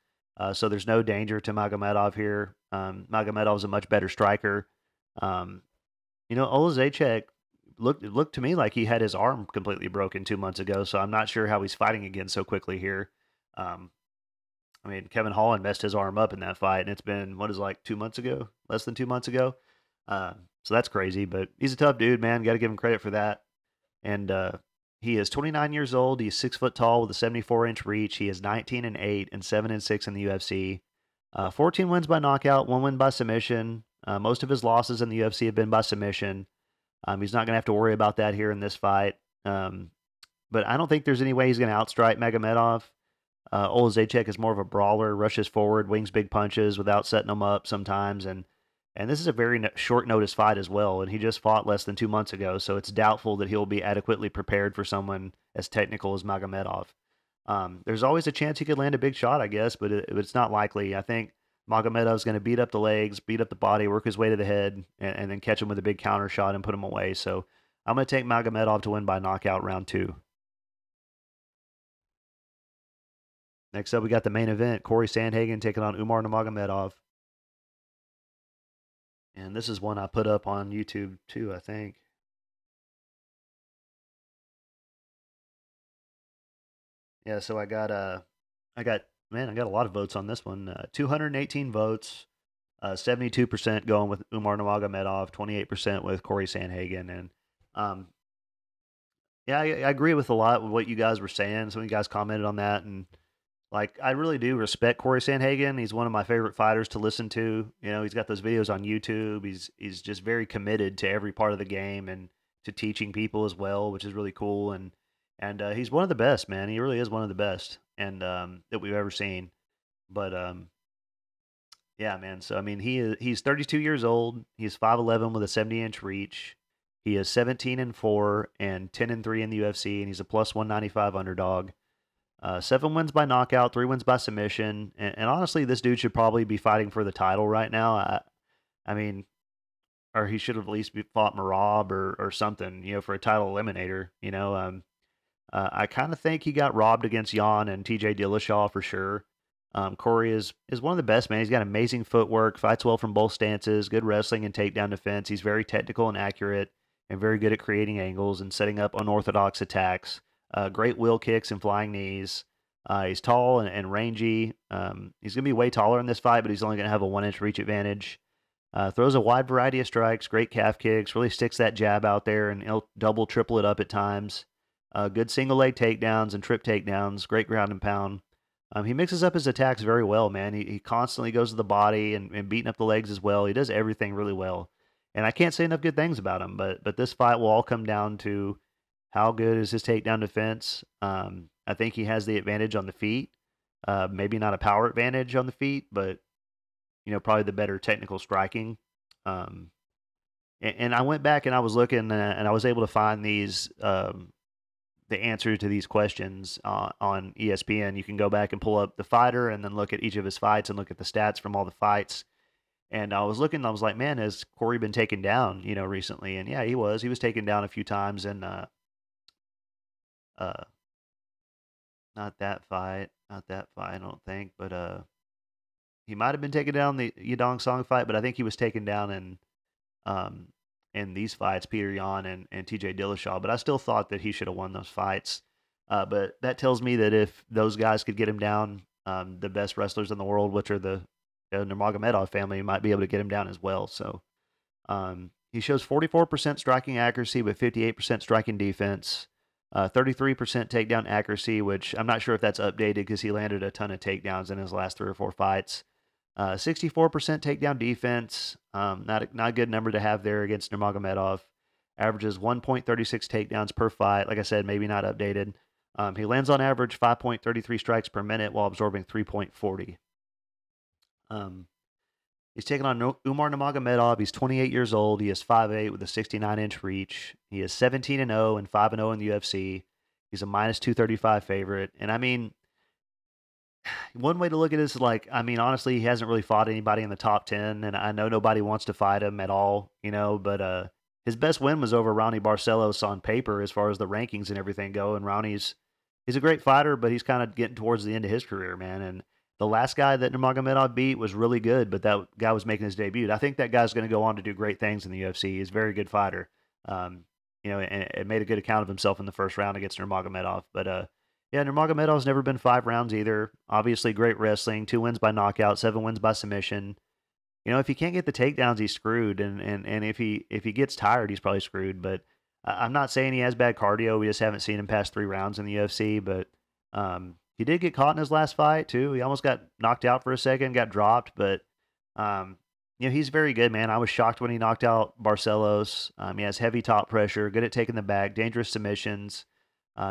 So there's no danger to Magomedov here. Magomedov's a much better striker. Oleksiejczuk looked to me like he had his arm completely broken 2 months ago, so I'm not sure how he's fighting again so quickly here. Kevin Holland messed his arm up in that fight, and it's been, like 2 months ago? Less than 2 months ago? So that's crazy, but he's a tough dude, man. Got to give him credit for that. And he is 29 years old. He's 6 foot tall with a 74-inch reach. He is 19-8 and 7-6 in the UFC. 14 wins by knockout, 1 win by submission. Most of his losses in the UFC have been by submission. He's not going to have to worry about that here in this fight. but I don't think there's any way he's going to outstrike Magomedov. Oleksiejczuk is more of a brawler, rushes forward, wings big punches without setting them up sometimes, and this is a very short notice fight as well. And he just fought less than 2 months ago, so it's doubtful that he'll be adequately prepared for someone as technical as Magomedov. There's always a chance he could land a big shot, I guess, but it's not likely. I think Magomedov's going to beat up the legs, beat up the body, work his way to the head, and then catch him with a big counter shot and put him away. So I'm going to take Magomedov to win by knockout round 2. Next up, we got the main event, Corey Sandhagen taking on Umar Nurmagomedov. And this is one I put up on YouTube too, I think. Yeah, so I got a lot of votes on this one. 218 votes, 72% going with Umar Nurmagomedov, 28% with Corey Sandhagen, and um, yeah, I agree with a lot of what you guys were saying. Some of you guys commented on that, and like I really do respect Corey Sandhagen. He's one of my favorite fighters to listen to. You know, he's got those videos on YouTube. He's just very committed to every part of the game and to teaching people as well, which is really cool. And he's one of the best, man. He really is one of the best, and that we've ever seen. But yeah, man. So I mean, he's 32 years old. He's 5'11" with a 70-inch reach. He is 17-4 and 10-3 in the UFC, and he's a plus 195 underdog. 7 wins by knockout, 3 wins by submission, and honestly, this dude should probably be fighting for the title right now. I mean, or he should have at least fought Marab or something, you know, for a title eliminator. You know, I kind of think he got robbed against Jan and TJ Dillashaw for sure. Corey is one of the best, man. He's got amazing footwork, fights well from both stances, good wrestling and takedown defense. He's very technical and accurate, and very good at creating angles and setting up unorthodox attacks. Great wheel kicks and flying knees. He's tall and rangy. He's going to be way taller in this fight, but he's only going to have a 1-inch reach advantage. Throws a wide variety of strikes, great calf kicks, really sticks that jab out there, and he'll double, triple it up at times. Good single leg takedowns and trip takedowns, great ground and pound. He mixes up his attacks very well, man. He constantly goes to the body and beating up the legs as well. He does everything really well. And I can't say enough good things about him, but this fight will all come down to how good is his takedown defense. I think he has the advantage on the feet. Maybe not a power advantage on the feet, but you know, probably the better technical striking. And I went back and I was looking and I was able to find these the answer to these questions on ESPN. You can go back and pull up the fighter and then look at each of his fights and look at the stats from all the fights. And I was looking, I was like, man, has Corey been taken down, you know, recently? And yeah, he was. He was taken down a few times, and not that fight, I don't think, but he might have been taken down the Yadong Song fight, but I think he was taken down in these fights, Peter Yan and TJ Dillashaw. But I still thought that he should have won those fights. But that tells me that if those guys could get him down, the best wrestlers in the world, which are the Nurmagomedov family, might be able to get him down as well. So he shows 44% striking accuracy with 58% striking defense, 33% takedown accuracy, which I'm not sure if that's updated because he landed a ton of takedowns in his last 3 or 4 fights. 64% takedown defense, not a good number to have there against Nurmagomedov. Averages 1.36 takedowns per fight. Like I said, maybe not updated. He lands on average 5.33 strikes per minute while absorbing 3.40. He's taking on Umar Nurmagomedov. He's 28 years old. He is 5'8" with a 69-inch reach. He is 17-0 and 5-0 in the UFC. He's a minus 235 favorite. And I mean, one way to look at this is like, I mean, honestly, he hasn't really fought anybody in the top 10, and I know nobody wants to fight him at all, you know, but his best win was over Ronnie Barcelos on paper as far as the rankings and everything go, and Ronnie's he's a great fighter, but he's kind of getting towards the end of his career, man, and the last guy that Nurmagomedov beat was really good, but that guy was making his debut. I think that guy's going to go on to do great things in the UFC. He's a very good fighter, you know, and made a good account of himself in the first round against Nurmagomedov, but yeah, Nurmagomedov's never been 5 rounds either. Obviously, great wrestling. 2 wins by knockout, 7 wins by submission. You know, if he can't get the takedowns, he's screwed. And if he gets tired, he's probably screwed. But I'm not saying he has bad cardio. We just haven't seen him past 3 rounds in the UFC. But he did get caught in his last fight too. He almost got knocked out for a second, got dropped. But you know, he's very good, man. I was shocked when he knocked out Barcelos. He has heavy top pressure, good at taking the back, dangerous submissions.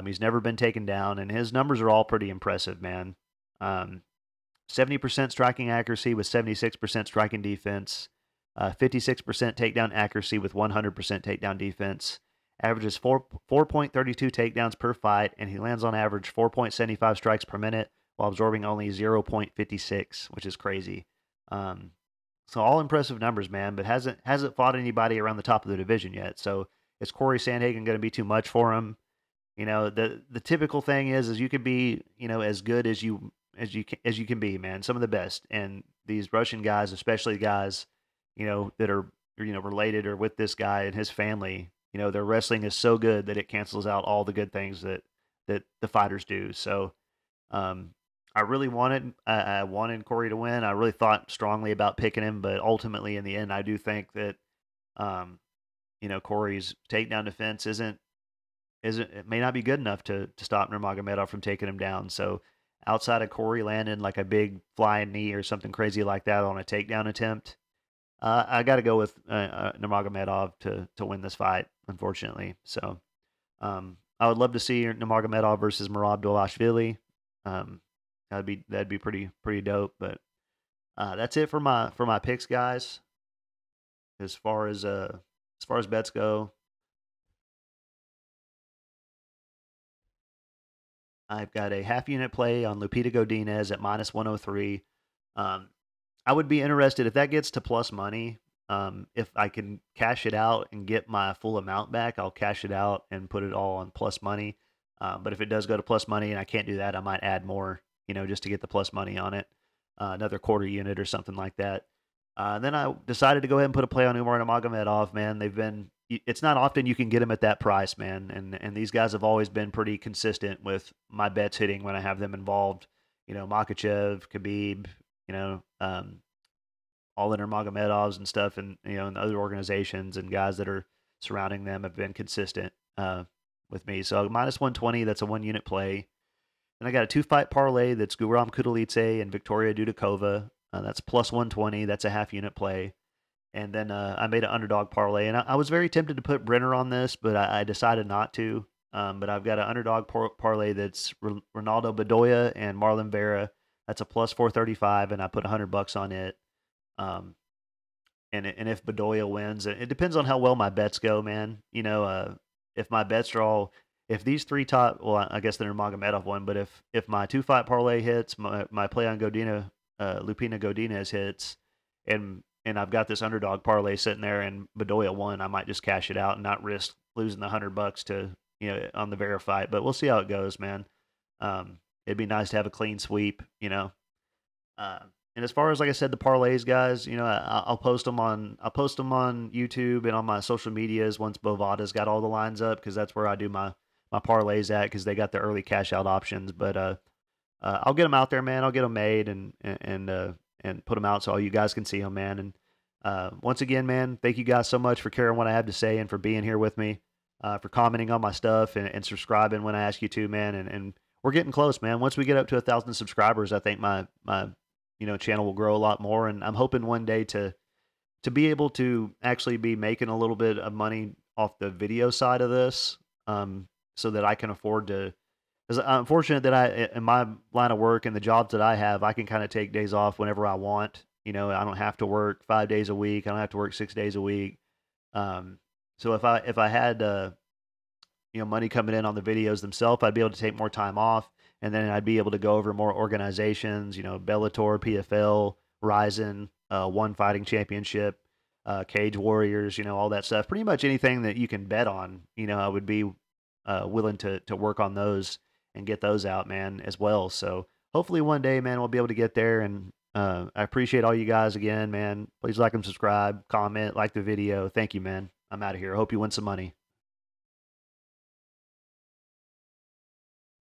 He's never been taken down, and his numbers are all pretty impressive, man. 70% striking accuracy with 76% striking defense, 56% takedown accuracy with 100% takedown defense. Averages 4.32 takedowns per fight, and he lands on average 4.75 strikes per minute while absorbing only 0.56, which is crazy. So all impressive numbers, man, but hasn't fought anybody around the top of the division yet. So is Corey Sandhagen going to be too much for him? The typical thing is you could be, as good as you can be, man. Some of the best, and these Russian guys, especially guys, that are related or with this guy and his family, their wrestling is so good that it cancels out all the good things that the fighters do. So I really I wanted Corey to win. I really thought strongly about picking him, but ultimately in the end, I do think that Corey's takedown defense it may not be good enough to stop Nurmagomedov from taking him down. So outside of Corey landing like a big flying knee or something crazy like that on a takedown attempt, I got to go with Nurmagomedov to win this fight, unfortunately. So I would love to see Nurmagomedov versus Merab Dvalishvili. That'd be pretty dope. But that's it for my picks, guys. As far as bets go, I've got a half unit play on Lupita Godinez at -103. I would be interested if that gets to plus money. If I can cash it out and get my full amount back, I'll cash it out and put it all on plus money. But if it does go to plus money and I can't do that, I might add more, just to get the plus money on it, another quarter unit or something like that. Then I decided to go ahead and put a play on Umar Nurmagomedov, man. It's not often you can get them at that price, man. And these guys have always been pretty consistent with my bets hitting when I have them involved. Makhachev, Khabib, all the Nurmagomedovs and stuff, and and other organizations and guys that are surrounding them have been consistent with me. So -120, that's a 1 unit play. And I got a 2-fight parlay that's Guram Kutateladze and Victoria Dudakova. That's +120. That's a half unit play. And then I made an underdog parlay, and I was very tempted to put Brener on this, but I decided not to. But I've got an underdog parlay that's Ronaldo Bedoya and Marlon Vera. That's a +435, and I put $100 on it. And if Bedoya wins, it depends on how well my bets go, man. If my bets are all, if these three top, well, I guess the Nurmagomedov one, but if my 2-fight parlay hits, my play on Lupita Godinez hits, and I've got this underdog parlay sitting there, and Bedoya won, I might just cash it out and not risk losing the $100 to on the Vera fight. But we'll see how it goes, man. It'd be nice to have a clean sweep, And as far as, like I said, the parlays, guys, I'll post them on YouTube and on my social medias once Bovada's got all the lines up, because that's where I do my parlays at, because they got the early cash out options. But I'll get them out there, man. I'll get them made and put them out so all you guys can see them, man. And once again, man, thank you guys so much for caring what I have to say and for being here with me, for commenting on my stuff and subscribing when I ask you to, man. And we're getting close, man. Once we get up to 1,000 subscribers, I think my channel will grow a lot more, and I'm hoping one day to be able to actually be making a little bit of money off the video side of this, so that I can afford to. Because I'm fortunate that in my line of work and the jobs that I have, I can kind of take days off whenever I want. I don't have to work 5 days a week. I don't have to work 6 days a week. So if I had money coming in on the videos themselves, I'd be able to take more time off. And then I'd be able to go over more organizations, Bellator, PFL, Ryzen, One Fighting Championship, Cage Warriors, all that stuff. Pretty much anything that you can bet on, I would be willing to work on those and get those out, man, as well. So hopefully one day, man, we'll be able to get there. And I appreciate all you guys again, man. Please like and subscribe, comment, like the video. Thank you, man. I'm out of here. I hope you win some money.